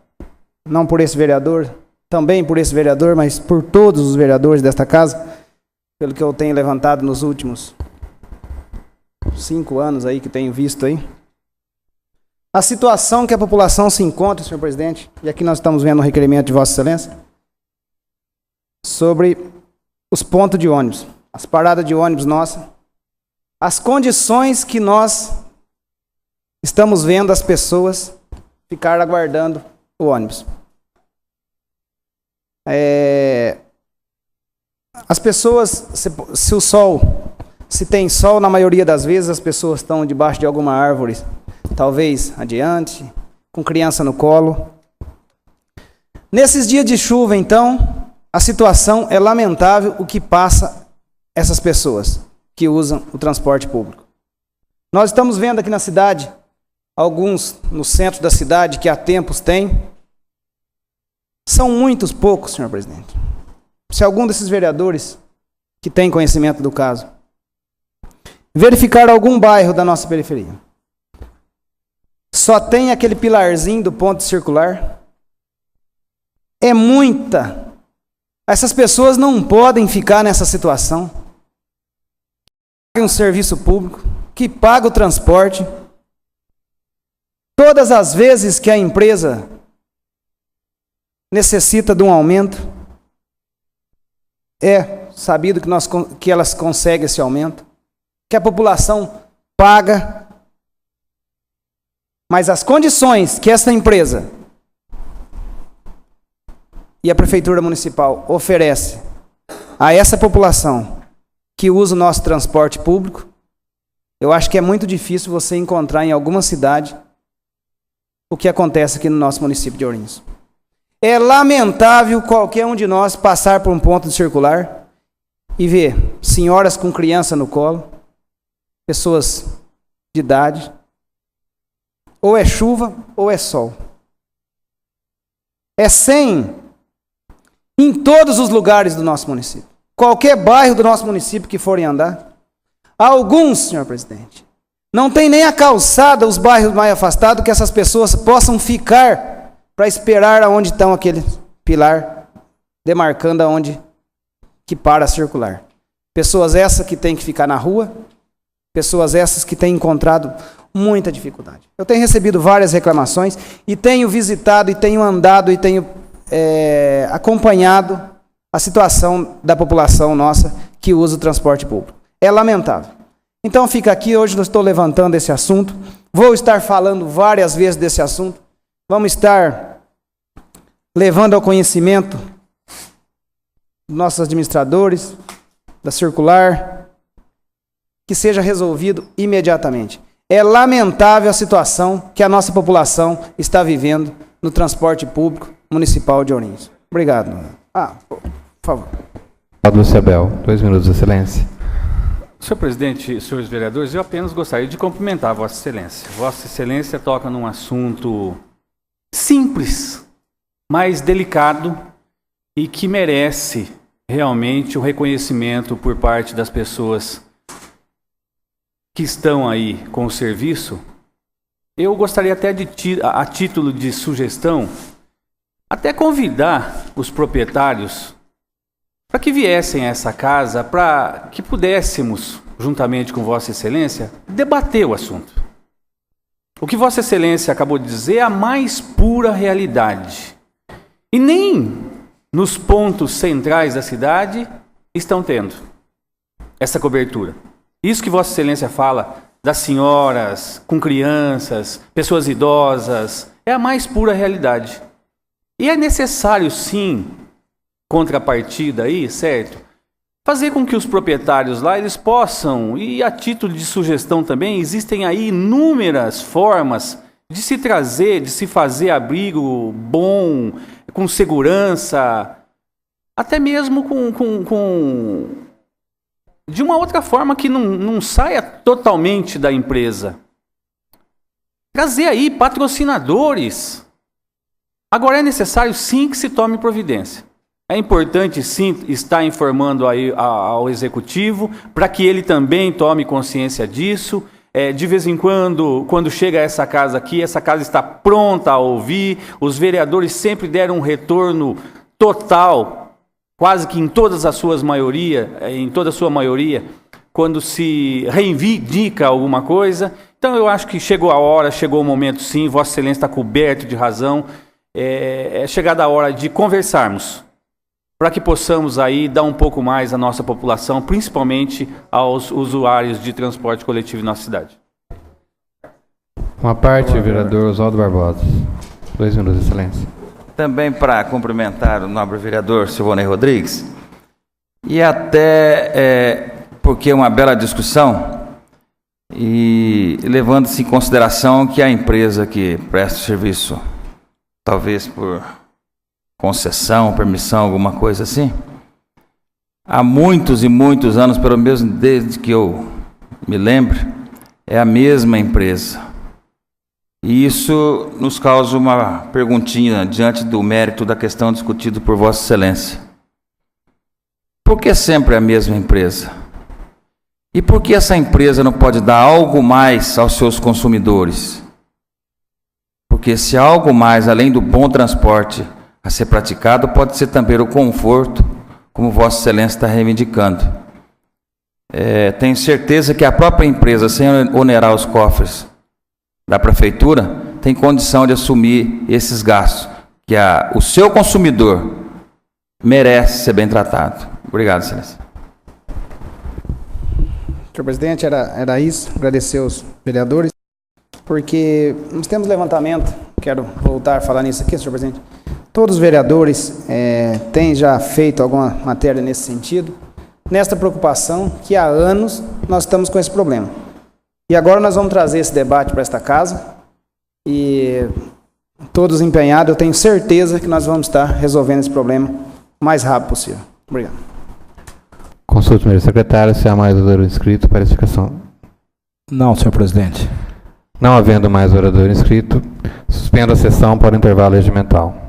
não por esse vereador, também por esse vereador, mas por todos os vereadores desta casa, pelo que eu tenho levantado nos últimos 5 anos aí que tenho visto aí, a situação que a população se encontra, senhor presidente, e aqui nós estamos vendo um requerimento de Vossa Excelência, sobre os pontos de ônibus, as paradas de ônibus nossas, as condições que nós estamos vendo as pessoas ficar aguardando o ônibus. As pessoas, se tem sol, na maioria das vezes as pessoas estão debaixo de alguma árvore, talvez adiante, com criança no colo. Nesses dias de chuva, então, a situação é lamentável o que passa essas pessoas que usam o transporte público. Nós estamos vendo aqui na cidade, alguns no centro da cidade que há tempos tem. São muitos poucos, senhor presidente. Se algum desses vereadores que tem conhecimento do caso verificar algum bairro da nossa periferia, só tem aquele pilarzinho do ponto circular, é muita. Essas pessoas não podem ficar nessa situação. Um serviço público, que paga o transporte. Todas as vezes que a empresa necessita de um aumento, é sabido que elas conseguem esse aumento, que a população paga, mas as condições que essa empresa e a Prefeitura Municipal oferece a essa população que usa o nosso transporte público, eu acho que é muito difícil você encontrar em alguma cidade o que acontece aqui no nosso município de Ourinhos. É lamentável qualquer um de nós passar por um ponto circular e ver senhoras com criança no colo, pessoas de idade, ou é chuva ou é sol. É 100 em todos os lugares do nosso município. Qualquer bairro do nosso município que forem andar. Alguns, senhor presidente, não tem nem a calçada, os bairros mais afastados, que essas pessoas possam ficar para esperar aonde estão aquele pilar, demarcando aonde que para circular. Pessoas essas que têm que ficar na rua, pessoas essas que têm encontrado muita dificuldade. Eu tenho recebido várias reclamações e tenho visitado e tenho andado e tenho acompanhado a situação da população nossa que usa o transporte público. É lamentável. Então fica aqui, hoje eu estou levantando esse assunto, vou estar falando várias vezes desse assunto, vamos estar levando ao conhecimento dos nossos administradores, da circular, que seja resolvido imediatamente. É lamentável a situação que a nossa população está vivendo no transporte público municipal de Ourinhos. Obrigado. Por favor. Lúcia Bel, 2 minutos, excelência. Senhor presidente, senhores vereadores, eu apenas gostaria de cumprimentar Vossa Excelência. Vossa Excelência toca num assunto simples, mas delicado e que merece realmente o reconhecimento por parte das pessoas que estão aí com o serviço. Eu gostaria até a título de sugestão, até convidar os proprietários para que viessem a essa casa, para que pudéssemos, juntamente com Vossa Excelência, debater o assunto. O que Vossa Excelência acabou de dizer é a mais pura realidade. E nem nos pontos centrais da cidade estão tendo essa cobertura. Isso que Vossa Excelência fala das senhoras, com crianças, pessoas idosas, é a mais pura realidade. E é necessário, sim, contrapartida aí, certo? Fazer com que os proprietários lá, eles possam, e a título de sugestão também, existem aí inúmeras formas de se trazer, de se fazer abrigo bom, com segurança, até mesmo de uma outra forma que não saia totalmente da empresa. Trazer aí patrocinadores. Agora é necessário sim que se tome providência. É importante sim estar informando aí ao executivo para que ele também tome consciência disso. De vez em quando chega essa casa aqui, essa casa está pronta a ouvir. Os vereadores sempre deram um retorno total, quase que em toda a sua maioria, quando se reivindica alguma coisa. Então eu acho que chegou a hora, chegou o momento sim, Vossa Excelência está coberto de razão. É chegada a hora de conversarmos, para que possamos aí dar um pouco mais à nossa população, principalmente aos usuários de transporte coletivo em nossa cidade. Uma parte, vereador Oswaldo Barbosa. 2 minutos, Excelência. Também para cumprimentar o nobre vereador Silvonei Rodrigues, e até porque é uma bela discussão, e levando-se em consideração que a empresa que presta o serviço, talvez por concessão, permissão, alguma coisa assim, há muitos e muitos anos, pelo menos desde que eu me lembro, é a mesma empresa. E isso nos causa uma perguntinha diante do mérito da questão discutida por Vossa Excelência. Por que sempre a mesma empresa? E por que essa empresa não pode dar algo mais aos seus consumidores? Porque se há algo mais, além do bom transporte a ser praticado, pode ser também o conforto, como Vossa Excelência está reivindicando. Tenho certeza que a própria empresa, sem onerar os cofres da prefeitura, tem condição de assumir esses gastos, que o seu consumidor merece ser bem tratado. Obrigado, Excelência. Senhor presidente, era isso. Agradecer aos vereadores, porque nós temos levantamento, quero voltar a falar nisso aqui, senhor presidente. Todos os vereadores têm já feito alguma matéria nesse sentido, nesta preocupação que há anos nós estamos com esse problema. E agora nós vamos trazer esse debate para esta casa e todos empenhados, eu tenho certeza que nós vamos estar resolvendo esse problema o mais rápido possível. Obrigado. Consulta o primeiro secretário se há mais orador inscrito para explicação. Não, senhor presidente. Não havendo mais orador inscrito, suspendo a sessão para o intervalo regimental.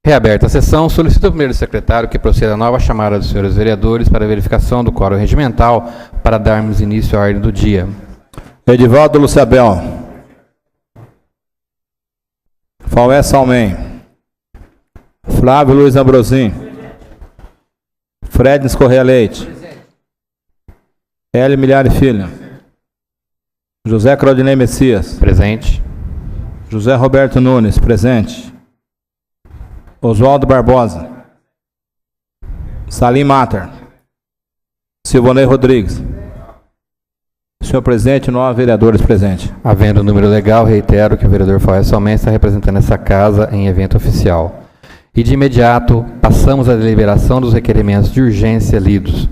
Reaberta a sessão, solicito ao primeiro secretário que proceda a nova chamada dos senhores vereadores para verificação do quórum regimental para darmos início à ordem do dia. Edivaldo Luciabel. Faué Salmem. Flávio Luiz Ambrosim. Frednes Correia Leite. Hélio Milhari Filho. José Claudinei Messias. Presente. José Roberto Nunes. Presente. Oswaldo Barbosa. Salim Mater. Silvonei Rodrigues. Senhor presidente, 9 vereadores presentes. Havendo o número legal, reitero que o vereador Faué Salmem está representando essa casa em evento oficial. E de imediato, passamos à deliberação dos requerimentos de urgência lidos.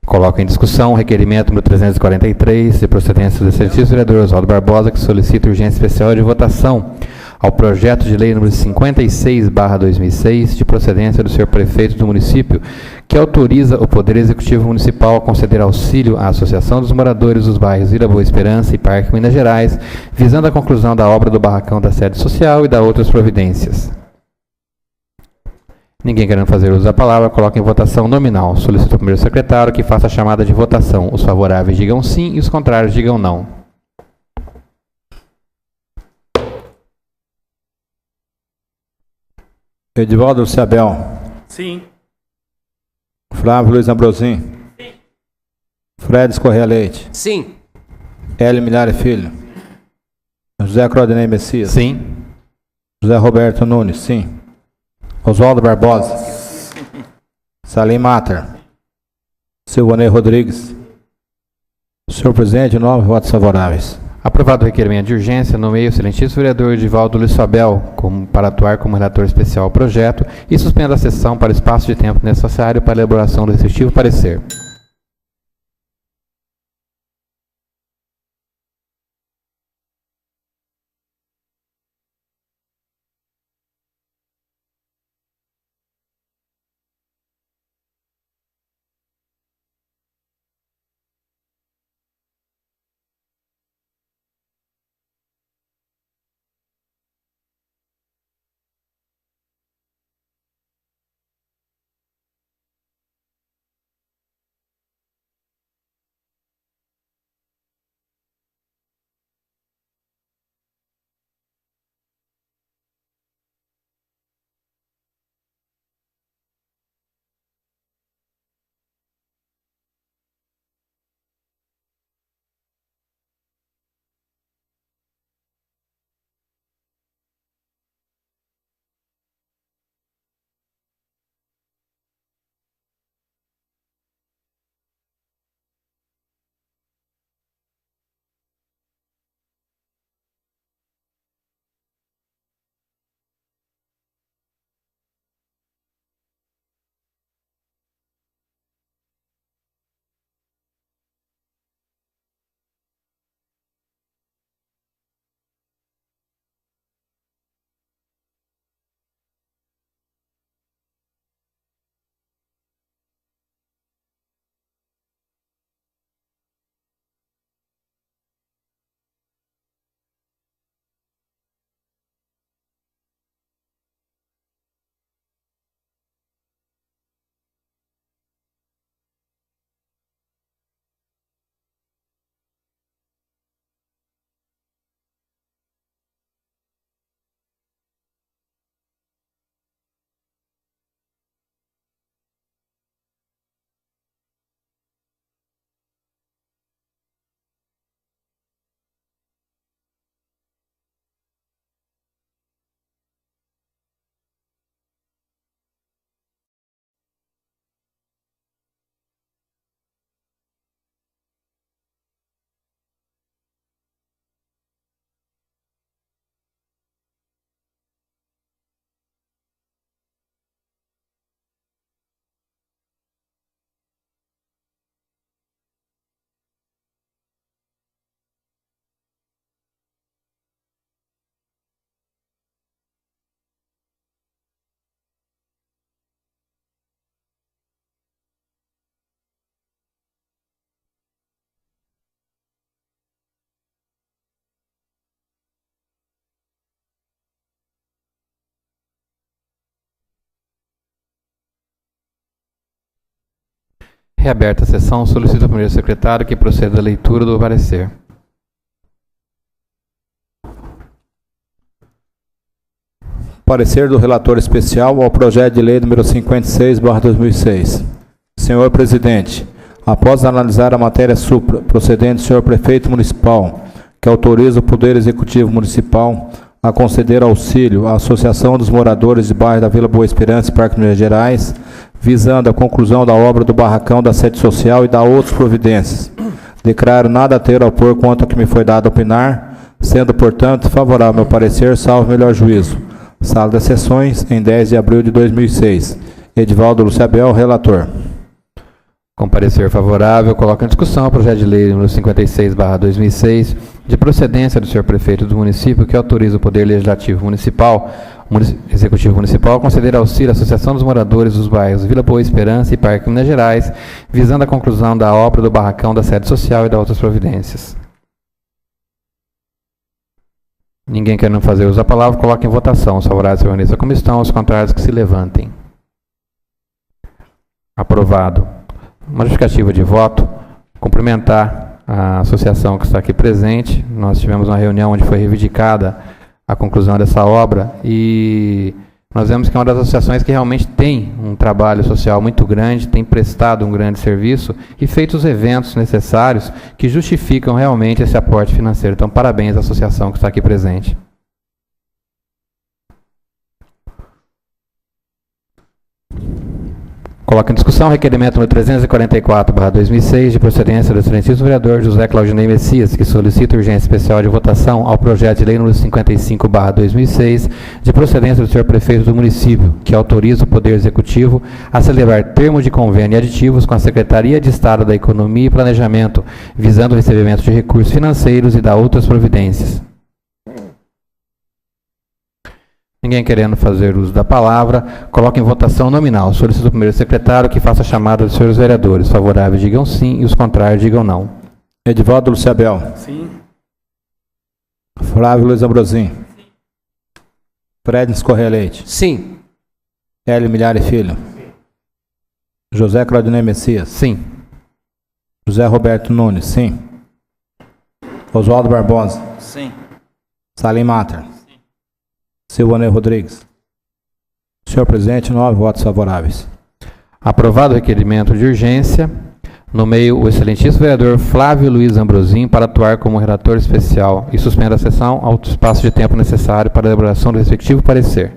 Coloco em discussão o requerimento número 343, de procedência do excelentíssimo vereador Oswaldo Barbosa, que solicita urgência especial de votação ao projeto de lei número 56/2006, de procedência do senhor prefeito do município, que autoriza o Poder Executivo Municipal a conceder auxílio à Associação dos Moradores dos bairros Vila Boa Esperança e Parque Minas Gerais, visando a conclusão da obra do barracão da sede social e da outras providências. Ninguém querendo fazer uso da palavra, coloca em votação nominal. Solicito ao primeiro secretário que faça a chamada de votação. Os favoráveis digam sim e os contrários digam não. Edivaldo Luciabel. Sim. Flávio Luiz Ambrosim. Sim. Fred Correia Leite. Sim. Hélio Milhari Filho. José Claudinei Messias. Sim. José Roberto Nunes. Sim. Oswaldo Barbosa. Salim Mater. Silvanei Rodrigues. Senhor presidente, 9 votos favoráveis. Aprovado o requerimento de urgência, nomeio o excelentíssimo vereador Edivaldo Luciabel para atuar como relator especial ao projeto e suspendo a sessão para o espaço de tempo necessário para a elaboração do respectivo parecer. Reaberta a sessão, solicito ao primeiro secretário que proceda à leitura do parecer. Parecer do relator especial ao projeto de lei número 56/2006. Senhor presidente, após analisar a matéria supra, procedente do senhor prefeito municipal, que autoriza o Poder Executivo Municipal a conceder auxílio à Associação dos Moradores de Bairro da Vila Boa Esperança e Parque Minas Gerais, visando a conclusão da obra do barracão da sede social e da outras providências. Declaro nada a ter a opor quanto ao que me foi dado a opinar, sendo, portanto, favorável ao meu parecer, salvo melhor juízo. Sala das Sessões, em 10 de abril de 2006. Edivaldo Luciabel, relator. Com parecer favorável, coloco em discussão o projeto de lei número 56/2006, de procedência do senhor prefeito do município que autoriza o Poder Legislativo Municipal, Executivo Municipal, a conceder auxílio à Associação dos Moradores dos bairros Vila Boa Esperança e Parque Minas Gerais, visando a conclusão da obra do barracão da sede social e de outras providências. Ninguém querendo fazer uso da palavra, coloque em votação. Os favoráveis permaneçam como estão, os contrários que se levantem. Aprovado. Uma justificativa de voto. Cumprimentar a associação que está aqui presente. Nós tivemos uma reunião onde foi reivindicada a conclusão dessa obra e nós vemos que é uma das associações que realmente tem um trabalho social muito grande, tem prestado um grande serviço e feito os eventos necessários que justificam realmente esse aporte financeiro. Então, parabéns à associação que está aqui presente. Coloca em discussão o requerimento número 344/2006, de procedência do excelentíssimo vereador José Claudinei Messias, que solicita urgência especial de votação ao projeto de lei número 55/2006, de procedência do senhor prefeito do município, que autoriza o Poder Executivo a celebrar termos de convênio e aditivos com a Secretaria de Estado da Economia e Planejamento, visando o recebimento de recursos financeiros e da outras providências. Ninguém querendo fazer uso da palavra, coloca em votação nominal. Solicito ao primeiro secretário que faça a chamada dos senhores vereadores. Favoráveis digam sim e os contrários digam não. Edivaldo Luciabel. Sim. Flávio Luiz Ambrosim. Frednes Correia Leite. Sim. Hélio Milhari Filho. José Claudinei Messias. Sim. José Roberto Nunes. Sim. Oswaldo Barbosa. Sim. Salim Mater. Silvanei Rodrigues. Senhor presidente, 9 votos favoráveis. Aprovado o requerimento de urgência, nomeio o excelentíssimo vereador Flávio Luiz Ambrosim para atuar como relator especial e suspenda a sessão ao espaço de tempo necessário para a elaboração do respectivo parecer.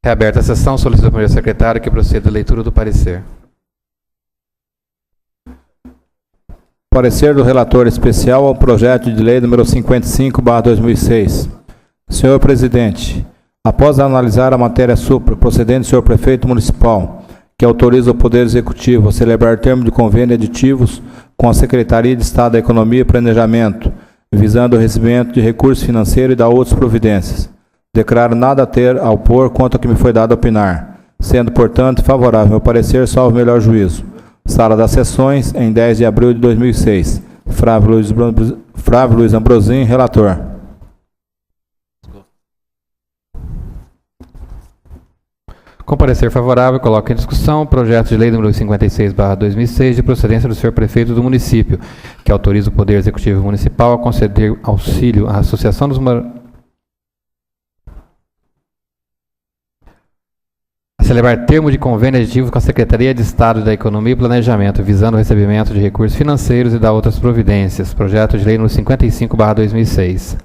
Reaberta a sessão, solicito ao primeiro secretário que proceda a leitura do parecer. Parecer do relator especial ao projeto de lei número 55/2006. Senhor presidente, após analisar a matéria supra, procedente do senhor prefeito municipal, que autoriza o Poder Executivo a celebrar termo de convênio aditivos com a Secretaria de Estado da Economia e Planejamento, visando o recebimento de recursos financeiros e da outras providências. Declaro nada a ter a opor quanto ao que me foi dado a opinar, sendo, portanto, favorável meu parecer, salvo melhor juízo. Sala das Sessões, em 10 de abril de 2006. Flávio Luiz Ambrosim, relator. Com parecer favorável, coloco em discussão o projeto de lei número 56/2006, de procedência do senhor prefeito do município, que autoriza o Poder Executivo Municipal a conceder auxílio à Associação dos a celebrar termo de convênio aditivo com a Secretaria de Estado da Economia e Planejamento, visando o recebimento de recursos financeiros e da outras providências. Projeto de lei número 55/2006.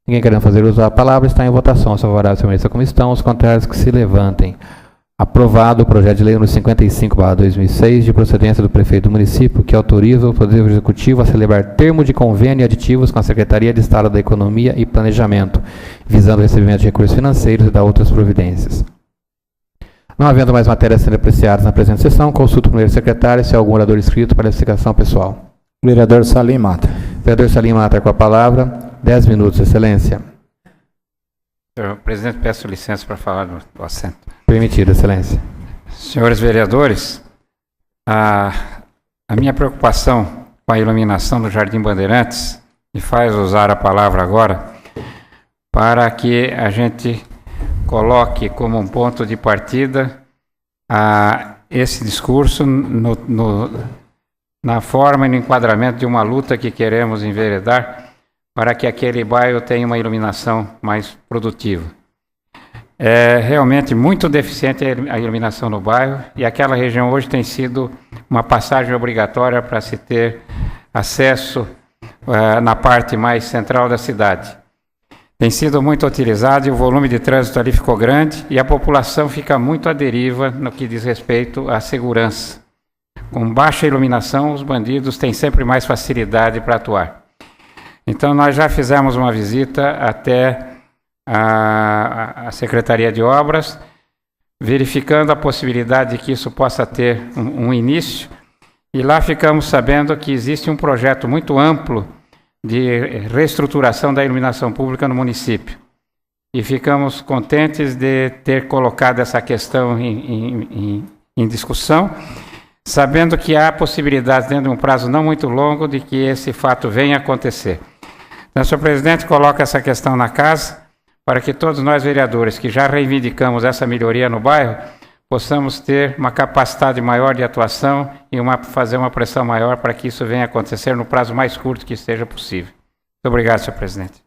Ninguém querendo fazer uso da palavra, está em votação. Os favoráveis permaneçam como estão, os contrários que se levantem. Aprovado o projeto de lei número 55/2006, de procedência do prefeito do município, que autoriza o Poder Executivo a celebrar termo de convênio aditivos com a Secretaria de Estado da Economia e Planejamento, visando o recebimento de recursos financeiros e da outras providências. Não havendo mais matérias sendo apreciadas na presente sessão, consulto o primeiro secretário se há algum orador inscrito para explicação pessoal. Vereador Salim Mata. Vereador Salim Mata, com a palavra. 10 minutos, excelência. Senhor presidente, peço licença para falar do assento. Permitido, excelência. Senhores vereadores, a minha preocupação com a iluminação do Jardim Bandeirantes me faz usar a palavra agora para que a gente coloque como um ponto de partida esse discurso na forma e no enquadramento de uma luta que queremos enveredar para que aquele bairro tenha uma iluminação mais produtiva. É realmente muito deficiente a iluminação no bairro e aquela região hoje tem sido uma passagem obrigatória para se ter acesso na parte mais central da cidade. Tem sido muito utilizado e o volume de trânsito ali ficou grande e a população fica muito à deriva no que diz respeito à segurança. Com baixa iluminação, os bandidos têm sempre mais facilidade para atuar. Então, nós já fizemos uma visita até a Secretaria de Obras, verificando a possibilidade de que isso possa ter um início, e lá ficamos sabendo que existe um projeto muito amplo de reestruturação da iluminação pública no município. E ficamos contentes de ter colocado essa questão em discussão, sabendo que há possibilidade, dentro de um prazo não muito longo, de que esse fato venha a acontecer. Então, senhor presidente, coloca essa questão na casa, para que todos nós vereadores que já reivindicamos essa melhoria no bairro, possamos ter uma capacidade maior de atuação e fazer uma pressão maior para que isso venha a acontecer no prazo mais curto que seja possível. Muito obrigado, senhor presidente.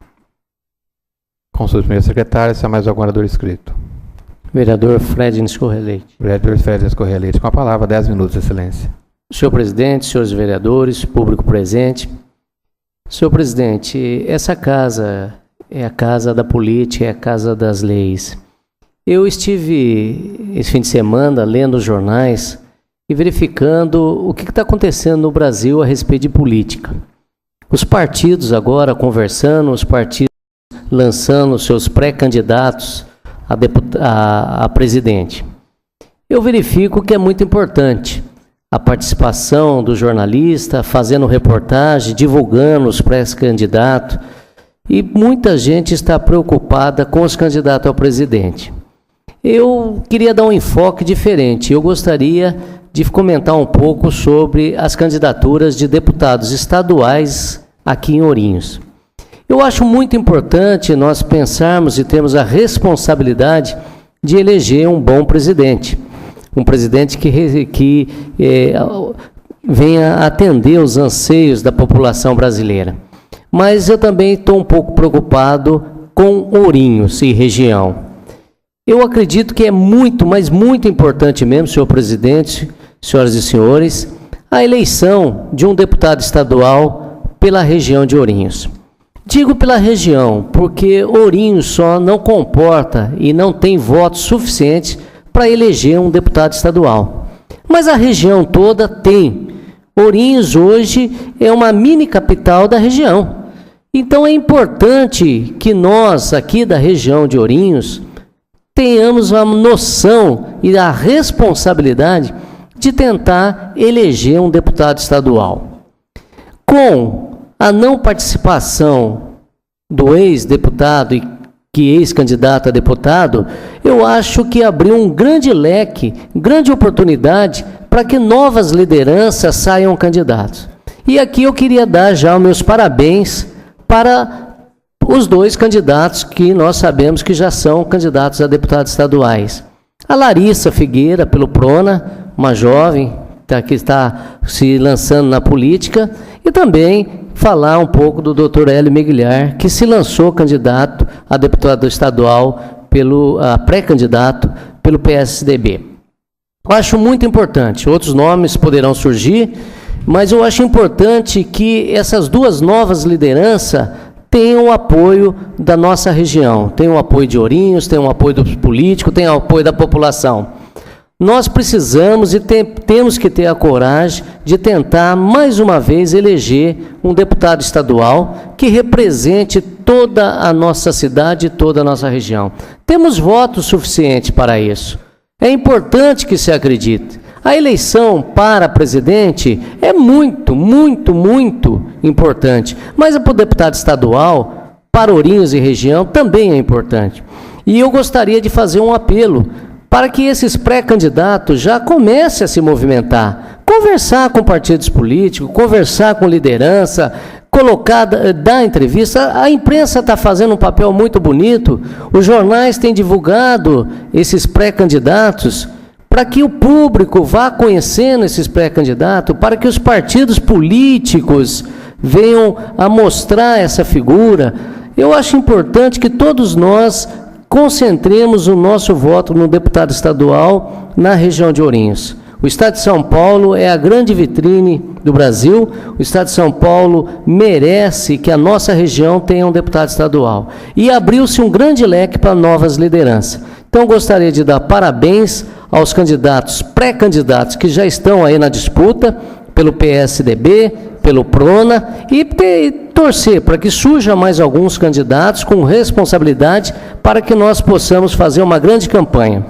Consulta o primeiro secretário, se há mais algum orador inscrito. Vereador Fredins Correia Leite. Vereador Fredins Correia Leite, com a palavra, 10 minutos, excelência. Senhor presidente, senhores vereadores, público presente. Senhor presidente, essa casa é a casa da política, é a casa das leis. Eu estive esse fim de semana lendo os jornais e verificando o que está acontecendo no Brasil a respeito de política. Os partidos agora conversando, os partidos lançando seus pré-candidatos a presidente. Eu verifico que é muito importante a participação do jornalista, fazendo reportagem, divulgando os pré-candidatos, e muita gente está preocupada com os candidatos ao presidente. Eu queria dar um enfoque diferente. Eu gostaria de comentar um pouco sobre as candidaturas de deputados estaduais aqui em Ourinhos. Eu acho muito importante nós pensarmos e termos a responsabilidade de eleger um bom presidente. Um presidente que venha atender os anseios da população brasileira. Mas eu também estou um pouco preocupado com Ourinhos e região. Eu acredito que é muito, mas muito importante mesmo, senhor presidente, senhoras e senhores, a eleição de um deputado estadual pela região de Ourinhos. Digo pela região, porque Ourinhos só não comporta e não tem votos suficientes para eleger um deputado estadual. Mas a região toda tem. Ourinhos hoje é uma mini capital da região. Então é importante que nós, aqui da região de Ourinhos, tenhamos a noção e a responsabilidade de tentar eleger um deputado estadual. Com a não participação do ex-deputado e que ex-candidato a deputado, eu acho que abriu um grande leque, grande oportunidade para que novas lideranças saiam candidatos. E aqui eu queria dar já os meus parabéns para os dois candidatos que nós sabemos que já são candidatos a deputados estaduais. A Larissa Figueira, pelo PRONA, uma jovem que está se lançando na política, e também falar um pouco do Dr. Hélio Meguilhar, que se lançou candidato a deputado estadual, pré-candidato pelo PSDB. Eu acho muito importante, outros nomes poderão surgir, mas eu acho importante que essas duas novas lideranças tenham o apoio da nossa região, tenham o apoio de Ourinhos, tenham o apoio dos políticos, tenham o apoio da população. Nós precisamos e temos que ter a coragem de tentar, mais uma vez, eleger um deputado estadual que represente toda a nossa cidade e toda a nossa região. Temos votos suficientes para isso. É importante que se acredite. A eleição para presidente é muito, muito, muito importante. Mas para o deputado estadual, para Ourinhos e região, também é importante. E eu gostaria de fazer um apelo para que esses pré-candidatos já comecem a se movimentar, conversar com partidos políticos, conversar com liderança, dar entrevista. A imprensa está fazendo um papel muito bonito, os jornais têm divulgado esses pré-candidatos, para que o público vá conhecendo esses pré-candidatos, para que os partidos políticos venham a mostrar essa figura. Eu acho importante que todos nós concentremos o nosso voto no deputado estadual na região de Ourinhos. O Estado de São Paulo é a grande vitrine do Brasil. O Estado de São Paulo merece que a nossa região tenha um deputado estadual. E abriu-se um grande leque para novas lideranças. Então, gostaria de dar parabéns aos candidatos, pré-candidatos que já estão aí na disputa, pelo PSDB, pelo PRONA, e torcer para que surjam mais alguns candidatos com responsabilidade para que nós possamos fazer uma grande campanha.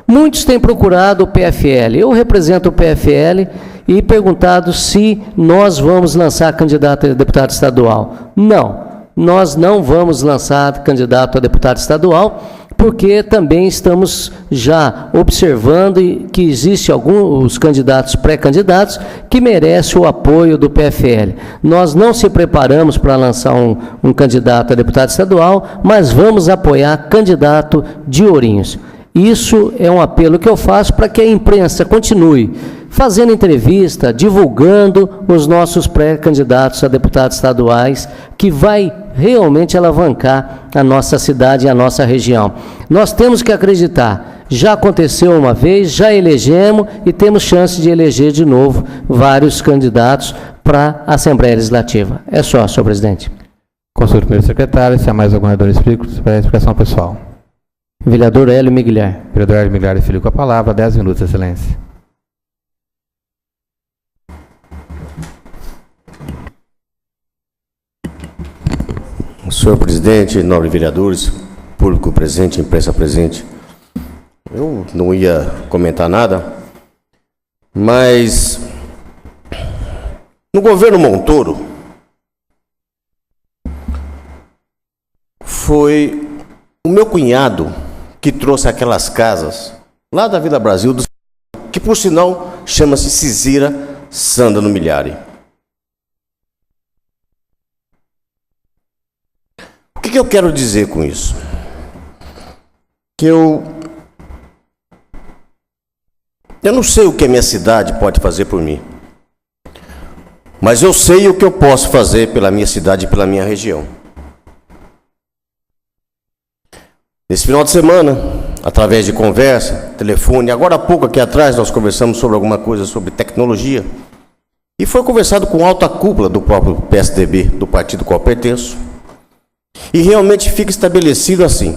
Muitos têm procurado o PFL. Eu represento o PFL e perguntado se nós vamos lançar candidato a deputado estadual. Não, nós não vamos lançar candidato a deputado estadual, porque também estamos já observando que existem alguns candidatos, pré-candidatos, que merecem o apoio do PFL. Nós não se preparamos para lançar um candidato a deputado estadual, mas vamos apoiar candidato de Ourinhos. Isso é um apelo que eu faço para que a imprensa continue fazendo entrevista, divulgando os nossos pré-candidatos a deputados estaduais, que vai realmente alavancar a nossa cidade e a nossa região. Nós temos que acreditar, já aconteceu uma vez, já elegemos e temos chance de eleger de novo vários candidatos para a Assembleia Legislativa. É só, senhor presidente. Consulta o primeiro secretário, se há mais algum vereador inscrito para a explicação pessoal. Vereador Hélio Meguilhar. Vereador Hélio Meguilhar, filho com a palavra, 10 minutos, excelência. Senhor presidente, nobres vereadores, público presente, imprensa presente, eu não ia comentar nada, mas no governo Montoro foi o meu cunhado que trouxe aquelas casas lá da Vila Brasil, que por sinal chama-se Cisira Sanda no Milhari. O que eu quero dizer com isso? Que eu não sei o que a minha cidade pode fazer por mim, mas eu sei o que eu posso fazer pela minha cidade e pela minha região. Nesse final de semana, através de conversa, telefone, agora há pouco aqui atrás nós conversamos sobre alguma coisa sobre tecnologia, e foi conversado com alta cúpula do próprio PSDB, do partido ao qual pertenço, E realmente fica estabelecido assim.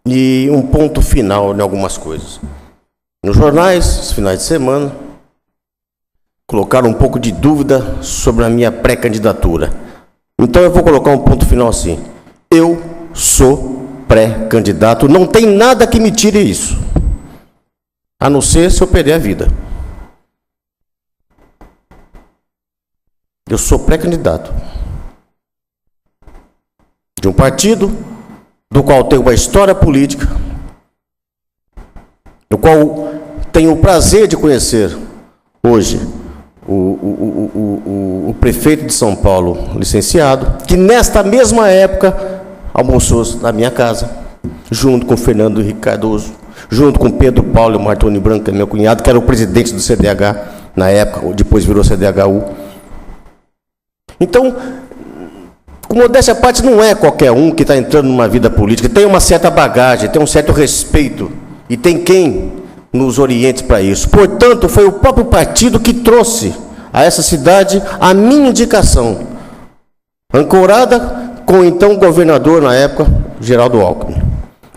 E um ponto final em algumas coisas. Nos jornais, os finais de semana, colocaram um pouco de dúvida sobre a minha pré-candidatura. Então eu vou colocar um ponto final assim. Eu sou pré-candidato, não tem nada que me tire isso. A não ser se eu perder a vida. Eu sou pré-candidato de um partido do qual tenho uma história política, do qual tenho o prazer de conhecer hoje o prefeito de São Paulo, licenciado, que nesta mesma época almoçou na minha casa, junto com Fernando Henrique Cardoso, junto com Pedro Paulo Martoni Branco, que é meu cunhado, que era o presidente do CDH na época, depois virou CDHU. Então, com modéstia à parte, não é qualquer um que está entrando numa vida política, tem uma certa bagagem, tem um certo respeito, e tem quem nos oriente para isso. Portanto, foi o próprio partido que trouxe a essa cidade a minha indicação, ancorada com o então governador na época, Geraldo Alckmin,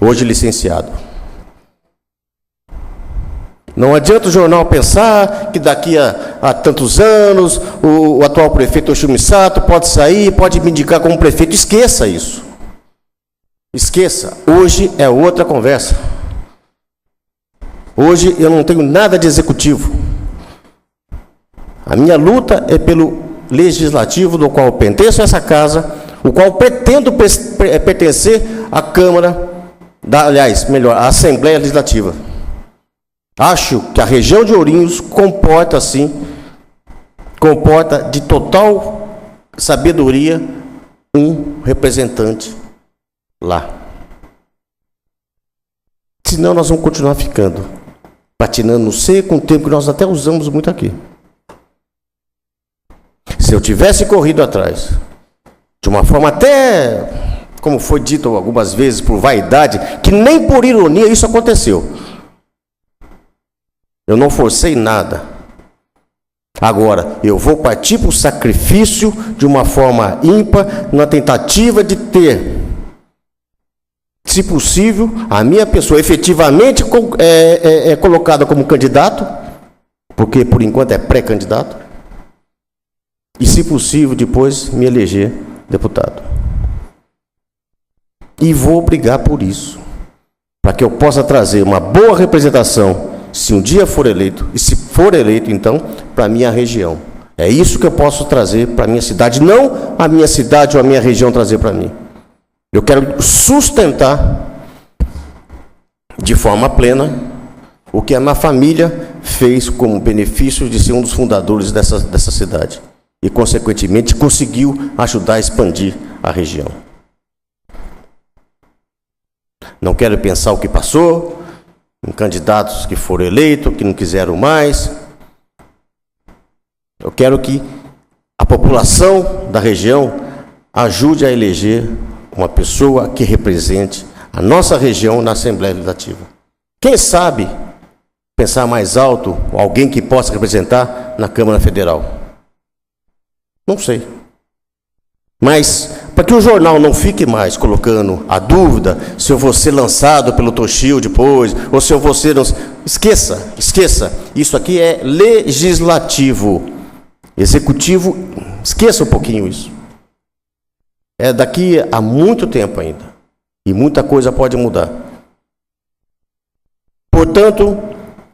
hoje licenciado. Não adianta o jornal pensar que daqui a tantos anos o atual prefeito Toshio Misato pode sair, pode me indicar como prefeito. Esqueça isso. Esqueça. Hoje é outra conversa. Hoje eu não tenho nada de executivo. A minha luta é pelo legislativo, do qual eu pertenço a essa casa, o qual pretendo pertencer à Câmara, à Assembleia Legislativa. Acho que a região de Ourinhos comporta de total sabedoria um representante lá. Senão nós vamos continuar ficando patinando no seco, um tempo que nós até usamos muito aqui. Se eu tivesse corrido atrás, de uma forma até, como foi dito algumas vezes, por vaidade, que nem por ironia isso aconteceu. Eu não forcei nada. Agora, eu vou partir para o sacrifício de uma forma ímpar, na tentativa de ter, se possível, a minha pessoa efetivamente colocada como candidato, porque por enquanto é pré-candidato, e se possível depois me eleger deputado. E vou brigar por isso, para que eu possa trazer uma boa representação, se um dia for eleito, e se for eleito, então, para a minha região. É isso que eu posso trazer para a minha cidade, não a minha cidade ou a minha região trazer para mim. Eu quero sustentar de forma plena o que a minha família fez como benefício de ser um dos fundadores dessa cidade. E, consequentemente, conseguiu ajudar a expandir a região. Não quero pensar o que passou, em candidatos que foram eleitos, que não quiseram mais. Eu quero que a população da região ajude a eleger uma pessoa que represente a nossa região na Assembleia Legislativa. Quem sabe pensar mais alto, alguém que possa representar na Câmara Federal. Não sei. Mas, para que o jornal não fique mais colocando a dúvida se eu vou ser lançado pelo Toshio depois, ou se eu vou ser... Esqueça. Isso aqui é legislativo. Executivo, esqueça um pouquinho isso. É daqui a muito tempo ainda. E muita coisa pode mudar. Portanto,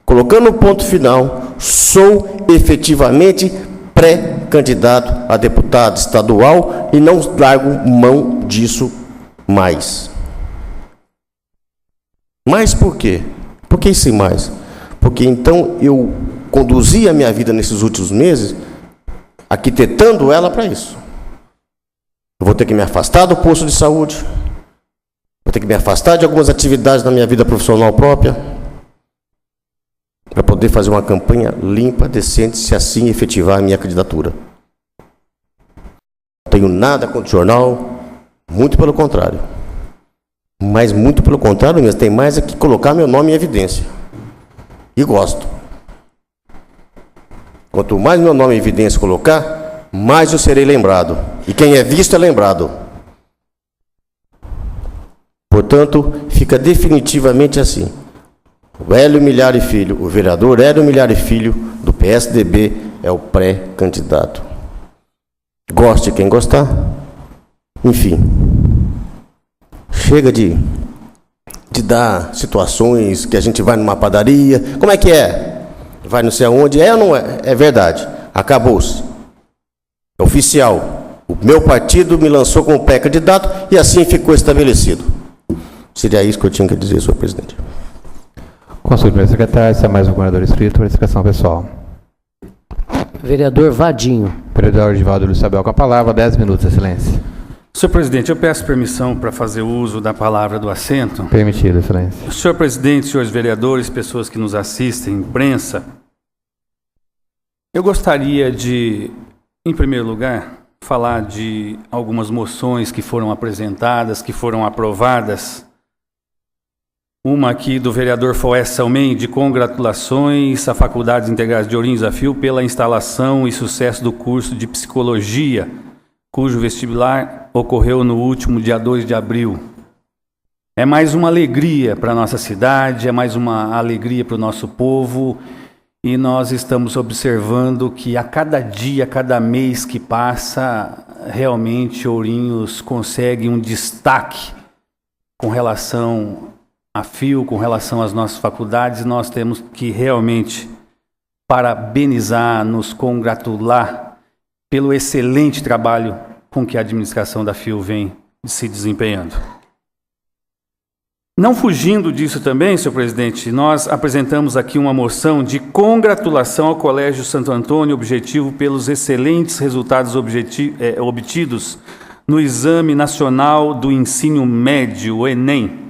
colocando o ponto final, sou efetivamente pré-candidato a deputado estadual e não largo mão disso mais. Mais por quê? Por que isso mais? Porque então eu conduzi a minha vida nesses últimos meses arquitetando ela para isso. Eu vou ter que me afastar do posto de saúde, vou ter que me afastar de algumas atividades da minha vida profissional própria, para poder fazer uma campanha limpa, decente, se assim efetivar a minha candidatura. Não tenho nada contra o jornal, muito pelo contrário. Mas muito pelo contrário mesmo, tem mais é que colocar meu nome em evidência. E gosto. Quanto mais meu nome em evidência colocar, mais eu serei lembrado. E quem é visto é lembrado. Portanto, fica definitivamente assim. O Hélio Milhari Filho, o vereador Hélio Milhari Filho, do PSDB, é o pré-candidato. Goste quem gostar. Enfim, chega de dar situações que a gente vai numa padaria. Como é que é? Vai não sei aonde. É ou não é? É verdade. Acabou-se. É oficial. O meu partido me lançou como pré-candidato e assim ficou estabelecido. Seria isso que eu tinha que dizer, senhor presidente. Consulta, primeiro secretário, se há mais algum vereador inscrito, verificação pessoal. Vereador Vadinho. Vereador Edivaldo Lúcio Abel com a palavra, 10 minutos, excelência. Senhor presidente, eu peço permissão para fazer uso da palavra do assento. Permitido, excelência. Senhor presidente, senhores vereadores, pessoas que nos assistem, imprensa, eu gostaria de, em primeiro lugar, falar de algumas moções que foram apresentadas, que foram aprovadas. Uma aqui do vereador Foés Salmen, de congratulações à Faculdade Integrais de Ourinhos a Fio pela instalação e sucesso do curso de Psicologia, cujo vestibular ocorreu no último dia 2 de abril. É mais uma alegria para a nossa cidade, é mais uma alegria para o nosso povo, e nós estamos observando que a cada dia, a cada mês que passa, realmente Ourinhos consegue um destaque com relação a Fio, com relação às nossas faculdades. Nós temos que realmente parabenizar, nos congratular pelo excelente trabalho com que a administração da Fio vem se desempenhando. Não fugindo disso também, senhor presidente, nós apresentamos aqui uma moção de congratulação ao Colégio Santo Antônio Objetivo pelos excelentes resultados obtidos no Exame Nacional do Ensino Médio, o Enem.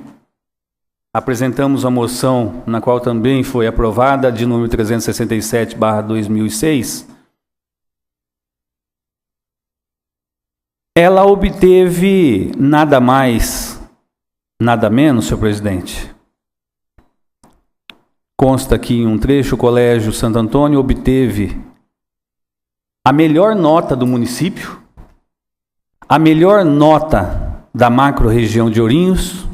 Apresentamos a moção, na qual também foi aprovada, de número 367/2006. Ela obteve nada mais, nada menos, senhor presidente. Consta aqui em um trecho, o Colégio Santo Antônio obteve a melhor nota do município, a melhor nota da macro-região de Ourinhos,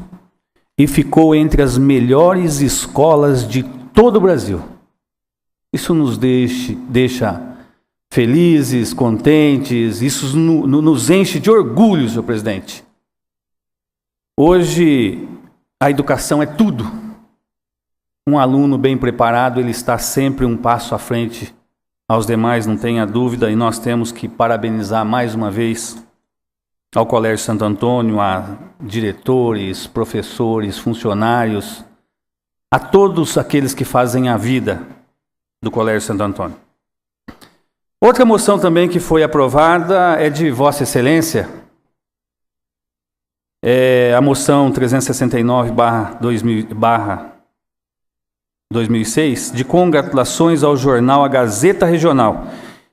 e ficou entre as melhores escolas de todo o Brasil. Isso nos deixa felizes, contentes, isso nos enche de orgulho, senhor presidente. Hoje, a educação é tudo. Um aluno bem preparado, ele está sempre um passo à frente aos demais, não tenha dúvida, e nós temos que parabenizar mais uma vez ao Colégio Santo Antônio, a diretores, professores, funcionários, a todos aqueles que fazem a vida do Colégio Santo Antônio. Outra moção também que foi aprovada é de Vossa Excelência, a moção 369/2006, de congratulações ao jornal A Gazeta Regional,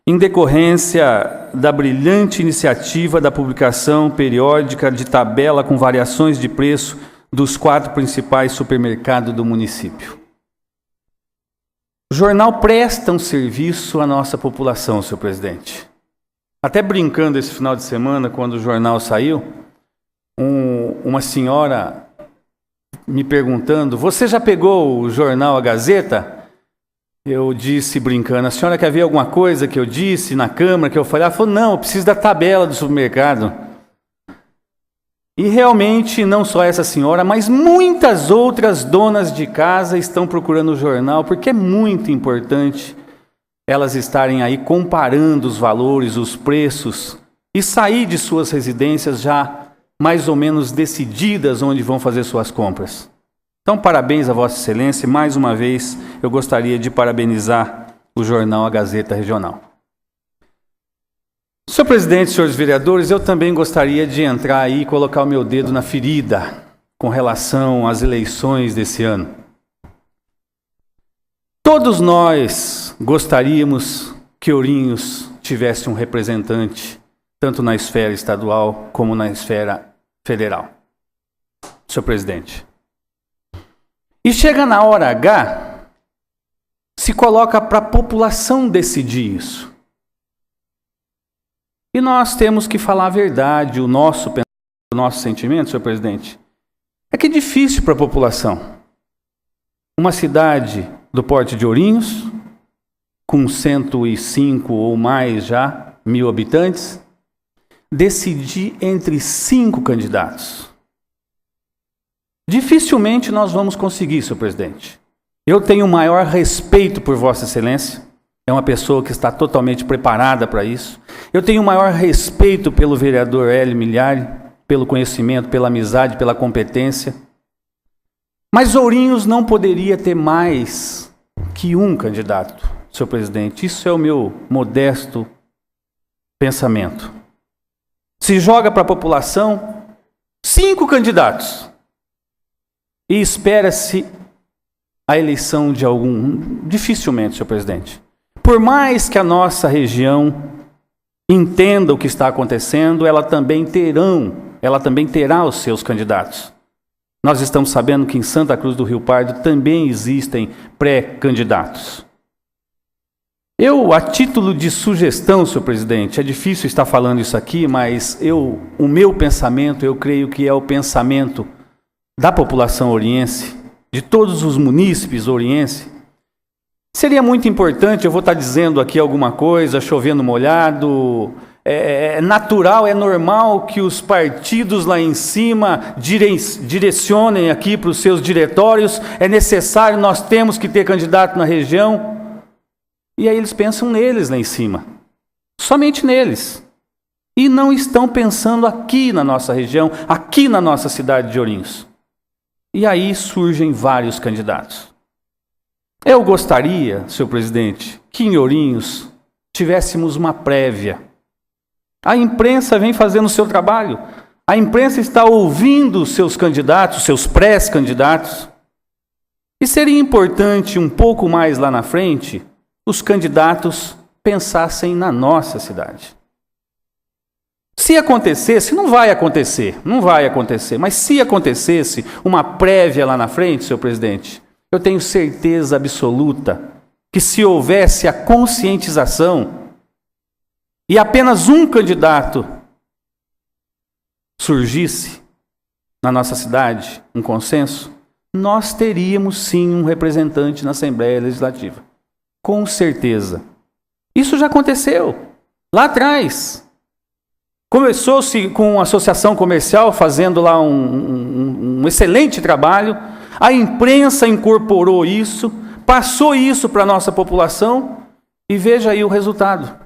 em decorrência da brilhante iniciativa da publicação periódica de tabela com variações de preço dos 4 principais supermercados do município. O jornal presta um serviço à nossa população, senhor presidente. Até brincando esse final de semana, quando o jornal saiu, uma senhora me perguntando: você já pegou o jornal A Gazeta? Eu disse brincando: a senhora quer ver alguma coisa que eu disse na Câmara, que eu falei? Ela falou: não, eu preciso da tabela do supermercado. E realmente, não só essa senhora, mas muitas outras donas de casa estão procurando o jornal, porque é muito importante elas estarem aí comparando os valores, os preços, e sair de suas residências já mais ou menos decididas onde vão fazer suas compras. Então, parabéns a Vossa Excelência. Mais uma vez, eu gostaria de parabenizar o jornal A Gazeta Regional. Senhor presidente, senhores vereadores, eu também gostaria de entrar aí e colocar o meu dedo na ferida com relação às eleições desse ano. Todos nós gostaríamos que Ourinhos tivesse um representante, tanto na esfera estadual como na esfera federal. Senhor presidente. E chega na hora H, se coloca para a população decidir isso. E nós temos que falar a verdade, o nosso pensamento, o nosso sentimento, senhor presidente, é que é difícil para a população. Uma cidade do porte de Ourinhos, com 105 ou mais já, 1.000 habitantes, decidir entre 5 candidatos. Dificilmente nós vamos conseguir, senhor presidente. Eu tenho o maior respeito por Vossa Excelência, é uma pessoa que está totalmente preparada para isso. Eu tenho o maior respeito pelo vereador Hélio Milhari, pelo conhecimento, pela amizade, pela competência. Mas Ourinhos não poderia ter mais que um candidato, senhor presidente. Isso é o meu modesto pensamento. Se joga para a população 5 candidatos e espera-se a eleição de algum. Dificilmente, senhor presidente. Por mais que a nossa região entenda o que está acontecendo, ela também terá os seus candidatos. Nós estamos sabendo que em Santa Cruz do Rio Pardo também existem pré-candidatos. A título de sugestão, senhor presidente, é difícil estar falando isso aqui, mas o meu pensamento, eu creio que é o pensamento da população oriense, de todos os munícipes orienses. Seria muito importante, eu vou estar dizendo aqui alguma coisa, chovendo molhado. É natural, é normal que os partidos lá em cima direcionem aqui para os seus diretórios. É necessário, nós temos que ter candidato na região. E aí eles pensam neles lá em cima. Somente neles. E não estão pensando aqui na nossa região, aqui na nossa cidade de Ourinhos. E aí surgem vários candidatos. Eu gostaria, senhor presidente, que em Ourinhos tivéssemos uma prévia. A imprensa vem fazendo o seu trabalho. A imprensa está ouvindo os seus candidatos, seus pré-candidatos. E seria importante, um pouco mais lá na frente, os candidatos pensassem na nossa cidade. Se acontecesse, não vai acontecer, mas se acontecesse uma prévia lá na frente, senhor presidente, eu tenho certeza absoluta que se houvesse a conscientização e apenas um candidato surgisse na nossa cidade, um consenso, nós teríamos sim um representante na Assembleia Legislativa. Com certeza. Isso já aconteceu lá atrás. Começou-se com a associação comercial fazendo lá um excelente trabalho. A imprensa incorporou isso, passou isso para a nossa população e veja aí o resultado.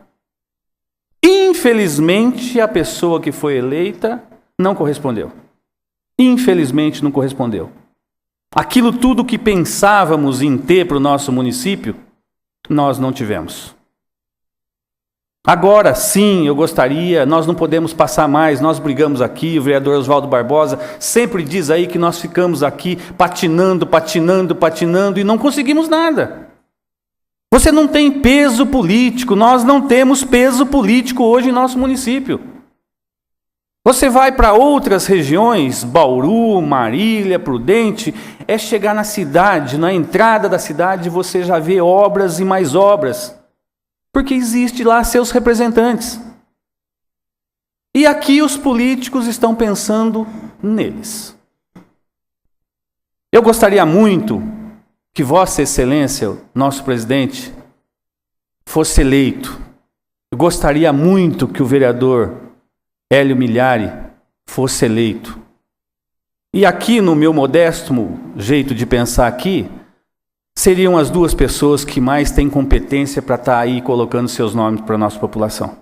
Infelizmente, a pessoa que foi eleita não correspondeu. Infelizmente, não correspondeu. Aquilo tudo que pensávamos em ter para o nosso município, nós não tivemos. Agora, sim, eu gostaria, nós não podemos passar mais, nós brigamos aqui, o vereador Oswaldo Barbosa sempre diz aí que nós ficamos aqui patinando e não conseguimos nada. Você não tem peso político, nós não temos peso político hoje em nosso município. Você vai para outras regiões, Bauru, Marília, Prudente, é chegar na cidade, na entrada da cidade você já vê obras e mais obras, porque existe lá seus representantes. E aqui os políticos estão pensando neles. Eu gostaria muito que Vossa Excelência, nosso presidente, fosse eleito. Eu gostaria muito que o vereador Hélio Milhari fosse eleito. E aqui, no meu modesto jeito de pensar aqui, seriam as duas pessoas que mais têm competência para estar aí colocando seus nomes para a nossa população.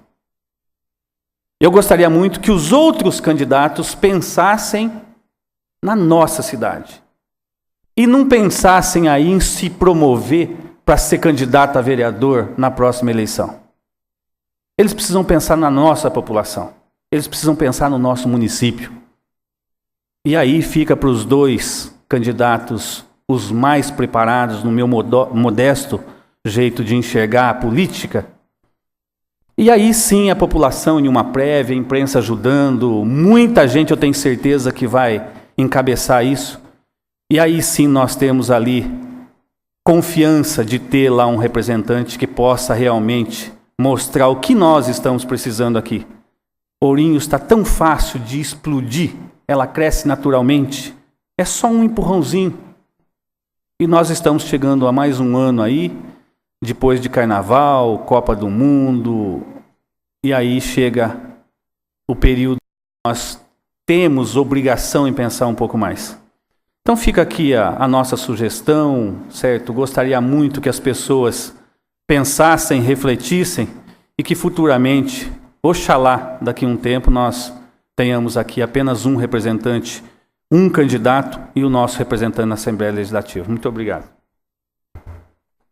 Eu gostaria muito que os outros candidatos pensassem na nossa cidade. E não pensassem aí em se promover para ser candidato a vereador na próxima eleição. Eles precisam pensar na nossa população. Eles precisam pensar no nosso município. E aí fica para os dois candidatos os mais preparados, no meu modesto jeito de enxergar a política. E aí sim a população em uma prévia, a imprensa ajudando, muita gente eu tenho certeza que vai encabeçar isso. E aí sim nós temos ali confiança de ter lá um representante que possa realmente mostrar o que nós estamos precisando aqui. Ourinhos está tão fácil de explodir, ela cresce naturalmente, É só um empurrãozinho. E nós estamos chegando a mais um ano aí, depois de Carnaval, Copa do Mundo, e aí chega o período que nós temos obrigação em pensar um pouco mais. Então fica aqui a nossa sugestão, certo? Gostaria muito que as pessoas pensassem, refletissem e que futuramente, oxalá, daqui a um tempo, nós tenhamos aqui apenas um representante, um candidato e o nosso representante na Assembleia Legislativa. Muito obrigado.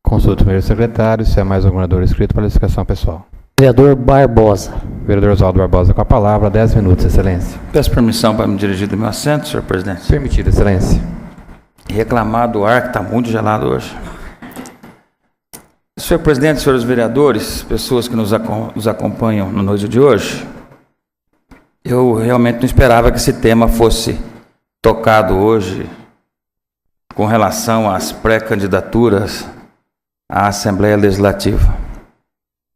Consulta o primeiro secretário, se há mais algum orador inscrito para a discussão pessoal. Vereador Barbosa. Vereador Oswaldo Barbosa com a palavra, 10 minutos, excelência. Peço permissão para me dirigir do meu assento, senhor presidente. Permitido, excelência. E reclamar do ar que está muito gelado hoje. Senhor presidente, senhores vereadores, pessoas que nos acompanham na noite de hoje, eu realmente não esperava que esse tema fosse tocado hoje com relação às pré-candidaturas à Assembleia Legislativa.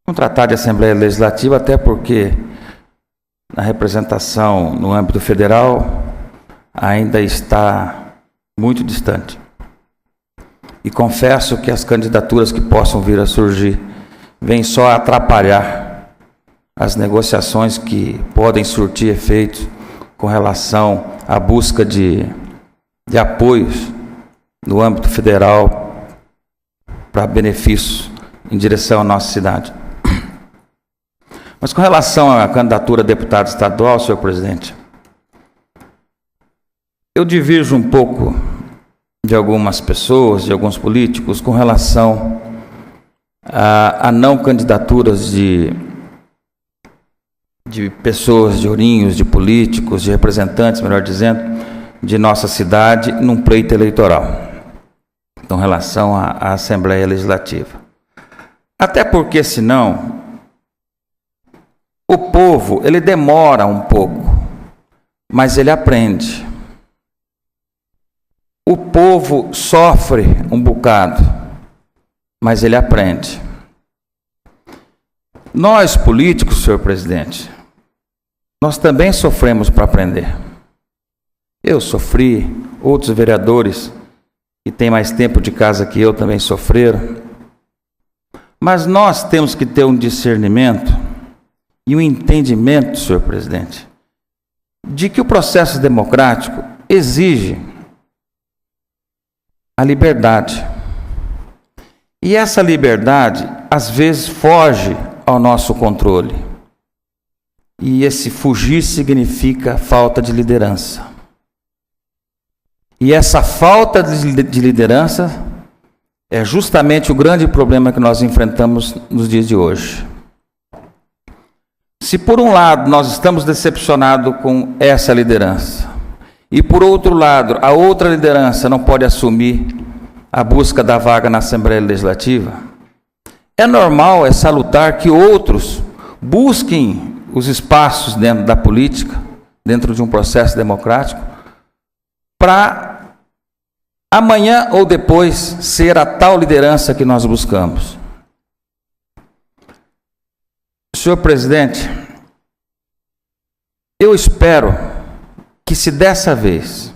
Vamos tratar de Assembleia Legislativa até porque na representação no âmbito federal ainda está muito distante. E confesso que as candidaturas que possam vir a surgir vêm só atrapalhar as negociações que podem surtir efeitos com relação à busca de apoios no âmbito federal para benefícios em direção à nossa cidade. Mas com relação à candidatura a deputado estadual, senhor presidente, eu divirjo um pouco de algumas pessoas, de alguns políticos, com relação a não candidaturas de pessoas, de ourinhos, de políticos, de representantes, melhor dizendo, de nossa cidade num pleito eleitoral, com relação à Assembleia Legislativa. Até porque, senão, o povo, ele demora um pouco, mas ele aprende. O povo sofre um bocado, mas ele aprende. Nós, políticos, senhor presidente, nós também sofremos para aprender. Eu sofri, outros vereadores que têm mais tempo de casa que eu também sofreram. Mas nós temos que ter um discernimento e um entendimento, senhor presidente, de que o processo democrático exige a liberdade. E essa liberdade, às vezes, foge ao nosso controle. E esse fugir significa falta de liderança. E essa falta de liderança é justamente o grande problema que nós enfrentamos nos dias de hoje. Se por um lado nós estamos decepcionados com essa liderança, e por outro lado a outra liderança não pode assumir a busca da vaga na Assembleia Legislativa, é normal, é salutar que outros busquem os espaços dentro da política, dentro de um processo democrático, para amanhã ou depois ser a tal liderança que nós buscamos. Senhor presidente, eu espero que, se dessa vez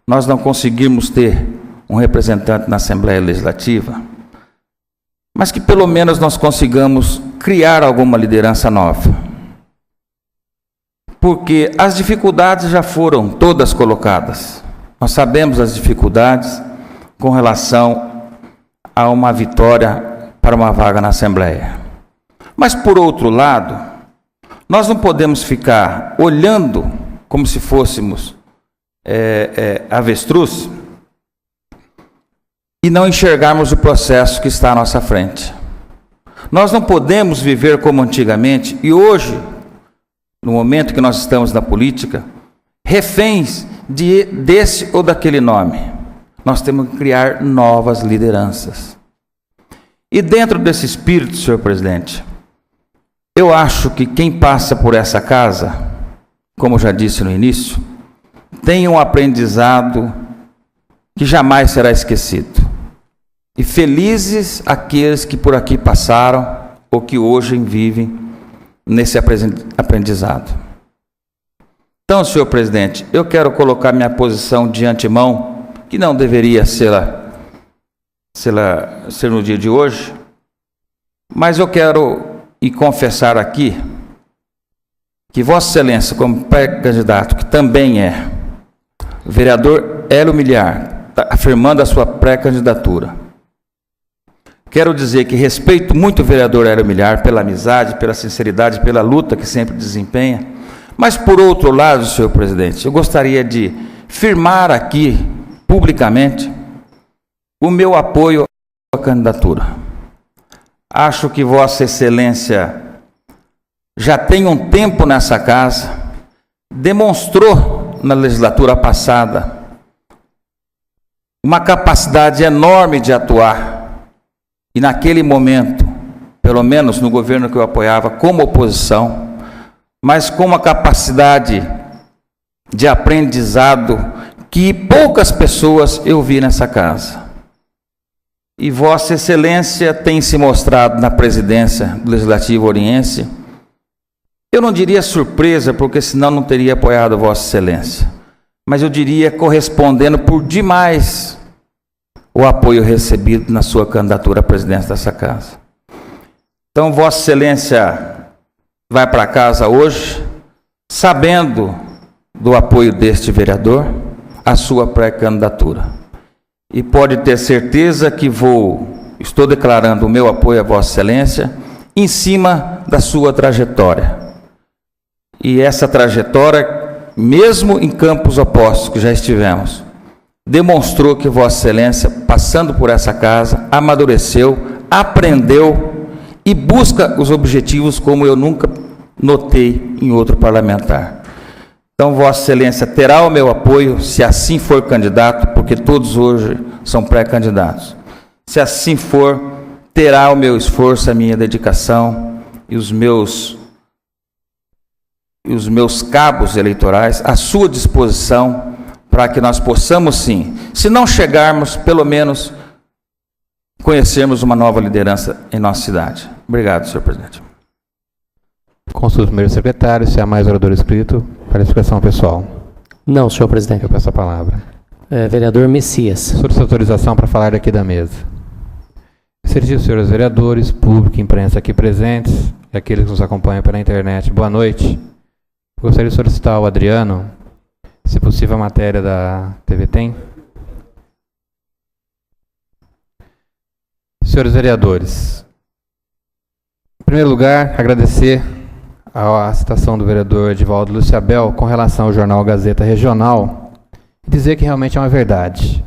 nós não conseguirmos ter um representante na Assembleia Legislativa, mas que pelo menos nós consigamos criar alguma liderança nova. Porque as dificuldades já foram todas colocadas. Nós sabemos as dificuldades com relação a uma vitória para uma vaga na Assembleia. Mas, por outro lado, nós não podemos ficar olhando como se fôssemos avestruz e não enxergarmos o processo que está à nossa frente. Nós não podemos viver como antigamente e hoje, no momento que nós estamos na política, reféns desse ou daquele nome. Nós temos que criar novas lideranças. E dentro desse espírito, senhor presidente, eu acho que quem passa por essa casa, como eu já disse no início, tem um aprendizado que jamais será esquecido. E felizes aqueles que por aqui passaram ou que hoje vivem nesse aprendizado. Então, senhor presidente, eu quero colocar minha posição de antemão, que não deveria ser no dia de hoje, mas eu quero confessar aqui que Vossa Excelência, como pré-candidato, que também é o vereador Hélio Miliar, está afirmando a sua pré-candidatura. Quero dizer que respeito muito o vereador Hélio Miliar pela amizade, pela sinceridade, pela luta que sempre desempenha. Mas, por outro lado, senhor presidente, eu gostaria de firmar aqui, publicamente, o meu apoio à candidatura. Acho que Vossa Excelência já tem um tempo nessa casa, demonstrou na legislatura passada uma capacidade enorme de atuar. E naquele momento, pelo menos no governo que eu apoiava como oposição, mas com uma capacidade de aprendizado que poucas pessoas eu vi nessa casa. E Vossa Excelência tem se mostrado na presidência do Legislativo Oriense, eu não diria surpresa, porque senão não teria apoiado Vossa Excelência, mas eu diria correspondendo por demais o apoio recebido na sua candidatura à presidência dessa casa. Então, Vossa Excelência vai para casa hoje, sabendo do apoio deste vereador, à sua pré-candidatura. E pode ter certeza que estou declarando o meu apoio a Vossa Excelência em cima da sua trajetória. E essa trajetória, mesmo em campos opostos que já estivemos, demonstrou que Vossa Excelência, passando por essa casa, amadureceu, aprendeu e busca os objetivos como eu nunca notei em outro parlamentar. Então, Vossa Excelência terá o meu apoio, se assim for candidato, porque todos hoje são pré-candidatos. Se assim for, terá o meu esforço, a minha dedicação e os meus cabos eleitorais à sua disposição, para que nós possamos, sim, se não chegarmos, pelo menos conhecermos uma nova liderança em nossa cidade. Obrigado, senhor presidente. Consulta o primeiro secretário, se há mais orador inscrito para expressão pessoal. Não, senhor presidente. Eu peço a palavra. Vereador Messias. Solicito autorização para falar daqui da mesa. Excelentíssimos senhores vereadores, público e imprensa aqui presentes, e aqueles que nos acompanham pela internet, boa noite. Gostaria de solicitar ao Adriano, se possível, a matéria da TV Tem. Senhores vereadores, em primeiro lugar, agradecer a citação do vereador Edivaldo Luciabel com relação ao jornal Gazeta Regional e dizer que realmente é uma verdade.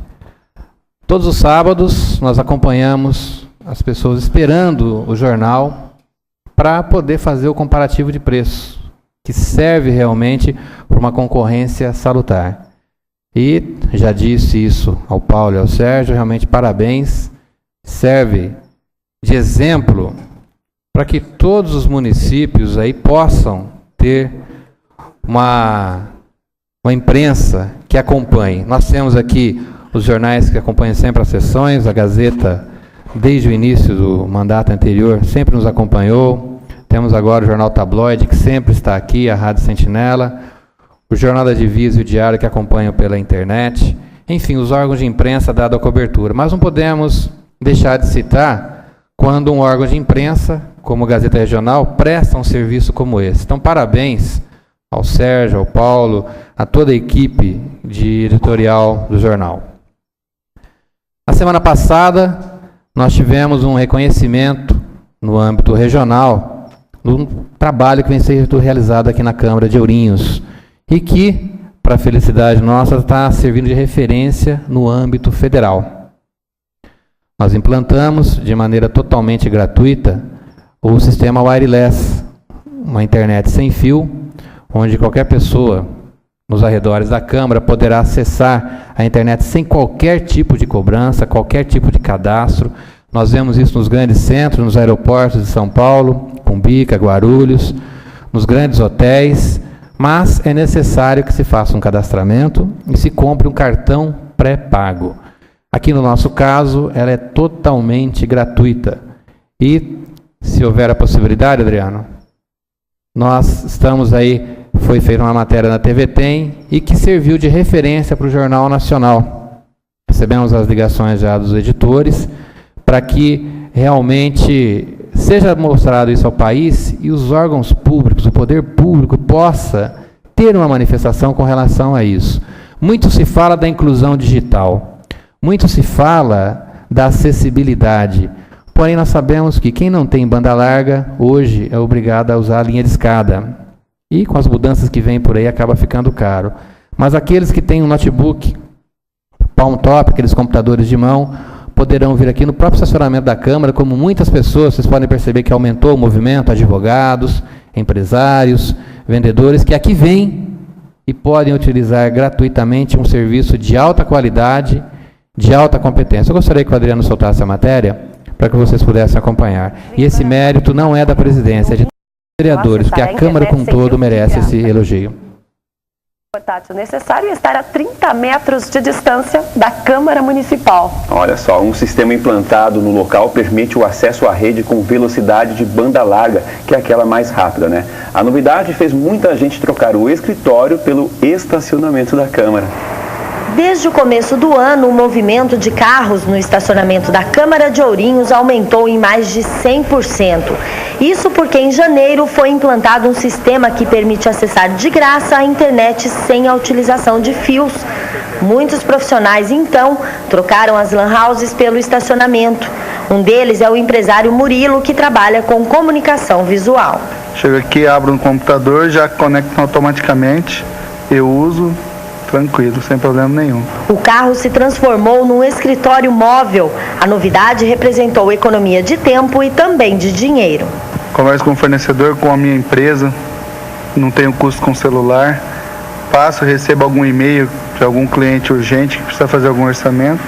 Todos os sábados nós acompanhamos as pessoas esperando o jornal para poder fazer o comparativo de preço, que serve realmente para uma concorrência salutar. E já disse isso ao Paulo e ao Sérgio, realmente parabéns, serve de exemplo para que todos os municípios aí possam ter uma imprensa que acompanhe. Nós temos aqui os jornais que acompanham sempre as sessões, a Gazeta, desde o início do mandato anterior, sempre nos acompanhou. Temos agora o Jornal Tabloide, que sempre está aqui, a Rádio Sentinela, o Jornal da Divisa e o Diário, que acompanham pela internet. Enfim, os órgãos de imprensa dado a cobertura. Mas não podemos deixar de citar quando um órgão de imprensa, como a Gazeta Regional, presta um serviço como esse. Então, parabéns ao Sérgio, ao Paulo, a toda a equipe de editorial do jornal. Na semana passada, nós tivemos um reconhecimento no âmbito regional do trabalho que vem sendo realizado aqui na Câmara de Ourinhos e que, para a felicidade nossa, está servindo de referência no âmbito federal. Nós implantamos de maneira totalmente gratuita o sistema wireless, uma internet sem fio, onde qualquer pessoa nos arredores da Câmara poderá acessar a internet sem qualquer tipo de cobrança, qualquer tipo de cadastro. Nós vemos isso nos grandes centros, nos aeroportos de São Paulo, Cumbica, Guarulhos, nos grandes hotéis, mas é necessário que se faça um cadastramento e se compre um cartão pré-pago. Aqui no nosso caso, ela é totalmente gratuita. E, se houver a possibilidade, Adriano, nós estamos aí foi feita uma matéria na TV Tem e que serviu de referência para o Jornal Nacional. Recebemos as ligações já dos editores para que realmente seja mostrado isso ao país e os órgãos públicos, o poder público possa ter uma manifestação com relação a isso. Muito se fala da inclusão digital, muito se fala da acessibilidade, porém nós sabemos que quem não tem banda larga hoje é obrigado a usar a linha de escada e com as mudanças que vêm por aí acaba ficando caro. Mas aqueles que têm um notebook, palm top, aqueles computadores de mão, poderão vir aqui no próprio estacionamento da Câmara, como muitas pessoas, vocês podem perceber que aumentou o movimento, advogados, empresários, vendedores, que aqui vêm e podem utilizar gratuitamente um serviço de alta qualidade, de alta competência. Eu gostaria que o Adriano soltasse a matéria, para que vocês pudessem acompanhar. E esse mérito não é da presidência, é de todos os vereadores, porque a Câmara como um todo merece esse elogio. Portátil necessário estar a 30 metros de distância da Câmara Municipal. Olha só, um sistema implantado no local permite o acesso à rede com velocidade de banda larga, que é aquela mais rápida, né? A novidade fez muita gente trocar o escritório pelo estacionamento da Câmara. Desde o começo do ano, o movimento de carros no estacionamento da Câmara de Ourinhos aumentou em mais de 100%. Isso porque em janeiro foi implantado um sistema que permite acessar de graça a internet sem a utilização de fios. Muitos profissionais, então, trocaram as lan houses pelo estacionamento. Um deles é o empresário Murilo, que trabalha com comunicação visual. Chego aqui, abro um computador, já conecto automaticamente, eu uso. Tranquilo, sem problema nenhum. O carro se transformou num escritório móvel. A novidade representou economia de tempo e também de dinheiro. Converso com o fornecedor, com a minha empresa, não tenho custo com celular. Passo, recebo algum e-mail de algum cliente urgente que precisa fazer algum orçamento.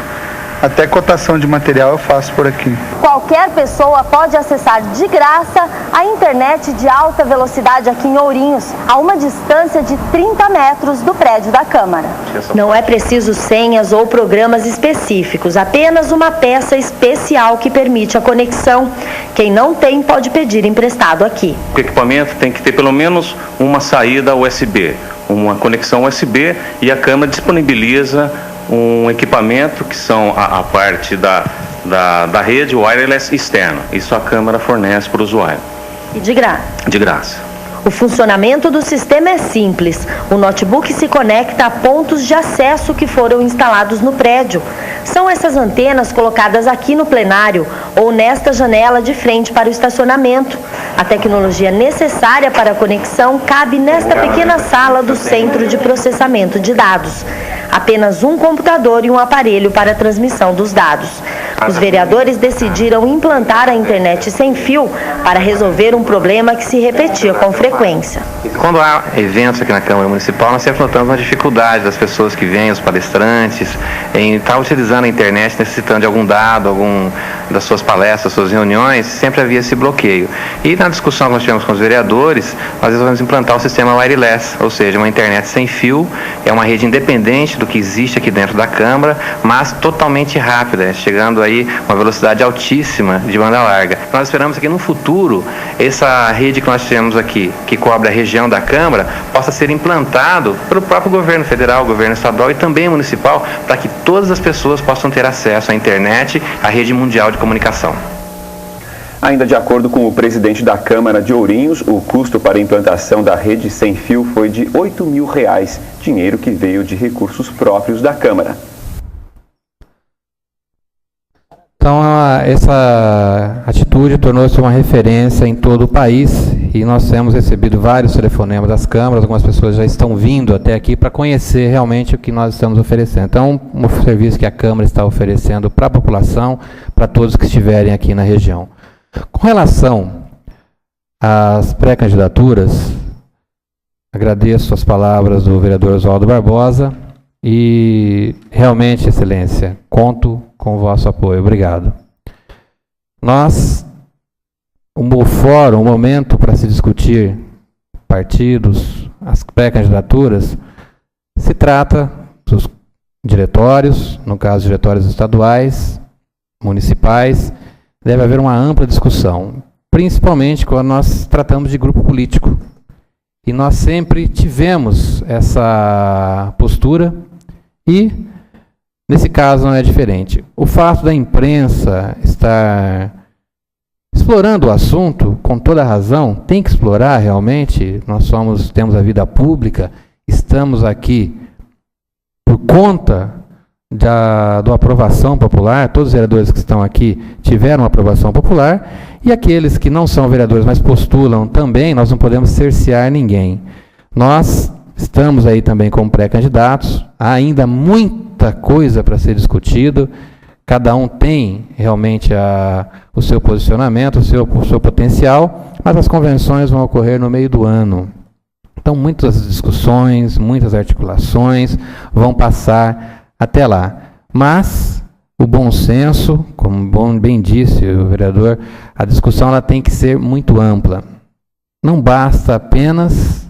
Até cotação de material eu faço por aqui. Qualquer pessoa pode acessar de graça a internet de alta velocidade aqui em Ourinhos, a uma distância de 30 metros do prédio da Câmara. Não é preciso senhas ou programas específicos, apenas uma peça especial que permite a conexão. Quem não tem pode pedir emprestado aqui. O equipamento tem que ter pelo menos uma saída USB, uma conexão USB, e a Câmara disponibiliza um equipamento que são a parte da rede wireless externa. Isso a Câmara fornece para o usuário. E de graça? De graça. O funcionamento do sistema é simples. O notebook se conecta a pontos de acesso que foram instalados no prédio. São essas antenas colocadas aqui no plenário ou nesta janela de frente para o estacionamento. A tecnologia necessária para a conexão cabe nesta pequena sala do Centro de Processamento de Dados. Apenas um computador e um aparelho para a transmissão dos dados. Os vereadores decidiram implantar a internet sem fio para resolver um problema que se repetia com frequência. Quando há eventos aqui na Câmara Municipal, nós sempre notamos uma dificuldade das pessoas que vêm, os palestrantes, em estar utilizando a internet, necessitando de algum dado, algum das suas palestras, suas reuniões, sempre havia esse bloqueio. E na discussão que nós tivemos com os vereadores, nós resolvemos implantar o sistema wireless, ou seja, uma internet sem fio, é uma rede independente do que existe aqui dentro da Câmara, mas totalmente rápida, chegando aí uma velocidade altíssima de banda larga. Nós esperamos que no futuro, essa rede que nós temos aqui, que cobre a região da Câmara, possa ser implantado pelo próprio governo federal, governo estadual e também municipal, para que todas as pessoas possam ter acesso à internet, à rede mundial de comunicação. Ainda de acordo com o presidente da Câmara de Ourinhos, o custo para a implantação da rede sem fio foi de R$ 8.000, dinheiro que veio de recursos próprios da Câmara. Então, essa atitude tornou-se uma referência em todo o país e nós temos recebido vários telefonemas das câmaras, algumas pessoas já estão vindo até aqui para conhecer realmente o que nós estamos oferecendo. Então, um serviço que a Câmara está oferecendo para a população, para todos que estiverem aqui na região. Com relação às pré-candidaturas, agradeço as palavras do vereador Oswaldo Barbosa e realmente, Excelência, conto com o vosso apoio. Obrigado. O fórum, o momento para se discutir partidos, as pré-candidaturas, se trata dos diretórios, no caso, diretórios estaduais, municipais, deve haver uma ampla discussão, principalmente quando nós tratamos de grupo político. E nós sempre tivemos essa postura e, nesse caso, não é diferente. O fato da imprensa estar explorando o assunto, com toda a razão, tem que explorar realmente. Nós temos a vida pública, estamos aqui por conta da aprovação popular. Todos os vereadores que estão aqui tiveram aprovação popular, e aqueles que não são vereadores, mas postulam também, nós não podemos cercear ninguém. Nós estamos aí também como pré-candidatos, há ainda muita coisa para ser discutido, cada um tem realmente o seu posicionamento, o seu potencial, mas as convenções vão ocorrer no meio do ano. Então, muitas discussões, muitas articulações vão passar até lá. Mas o bom senso, como bem disse o vereador, a discussão ela tem que ser muito ampla. Não basta apenas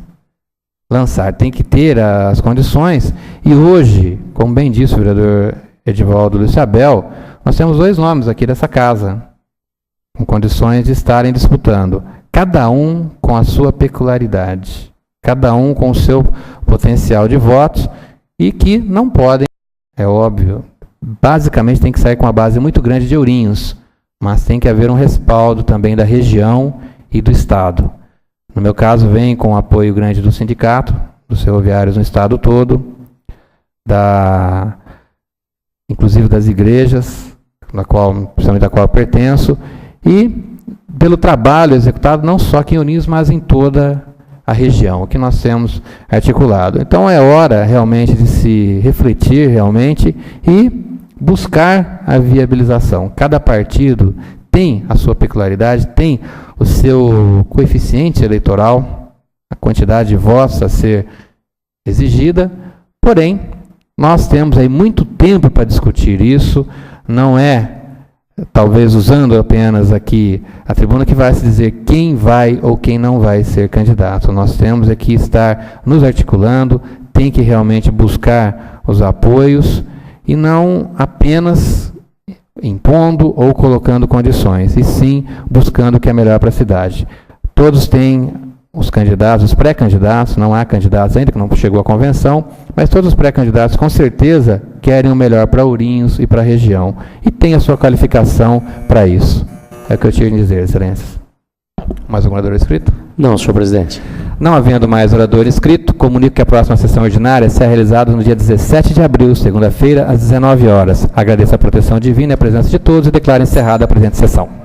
lançar, tem que ter as condições. E hoje, como bem disse o vereador Edivaldo Luciabel, nós temos 2 nomes aqui dessa casa, com condições de estarem disputando, cada um com a sua peculiaridade, cada um com o seu potencial de votos, e que não podem, é óbvio, basicamente tem que sair com uma base muito grande de Ourinhos, mas tem que haver um respaldo também da região e do Estado. No meu caso, vem com o apoio grande do sindicato, dos ferroviários no Estado todo, inclusive das igrejas, principalmente da qual eu pertenço, e pelo trabalho executado não só aqui em Ourinhos, mas em toda a região, o que nós temos articulado. Então é hora realmente de se refletir realmente e buscar a viabilização. Cada partido tem a sua peculiaridade, tem o seu coeficiente eleitoral, a quantidade de votos a ser exigida, porém, nós temos aí muito tempo para discutir isso, não é, talvez usando apenas aqui a tribuna, que vai se dizer quem vai ou quem não vai ser candidato. Nós temos aqui estar nos articulando, tem que realmente buscar os apoios e não apenas impondo ou colocando condições, e sim buscando o que é melhor para a cidade. Todos têm os candidatos, os pré-candidatos, não há candidatos ainda, que não chegou à convenção, mas todos os pré-candidatos com certeza querem o melhor para Ourinhos e para a região, e tem a sua qualificação para isso. É o que eu tinha a dizer, excelências. Mais algum orador inscrito? Não, senhor presidente. Não havendo mais orador inscrito, comunico que a próxima sessão ordinária será realizada no dia 17 de abril, segunda-feira, às 19 horas. Agradeço a proteção divina e a presença de todos e declaro encerrada a presente sessão.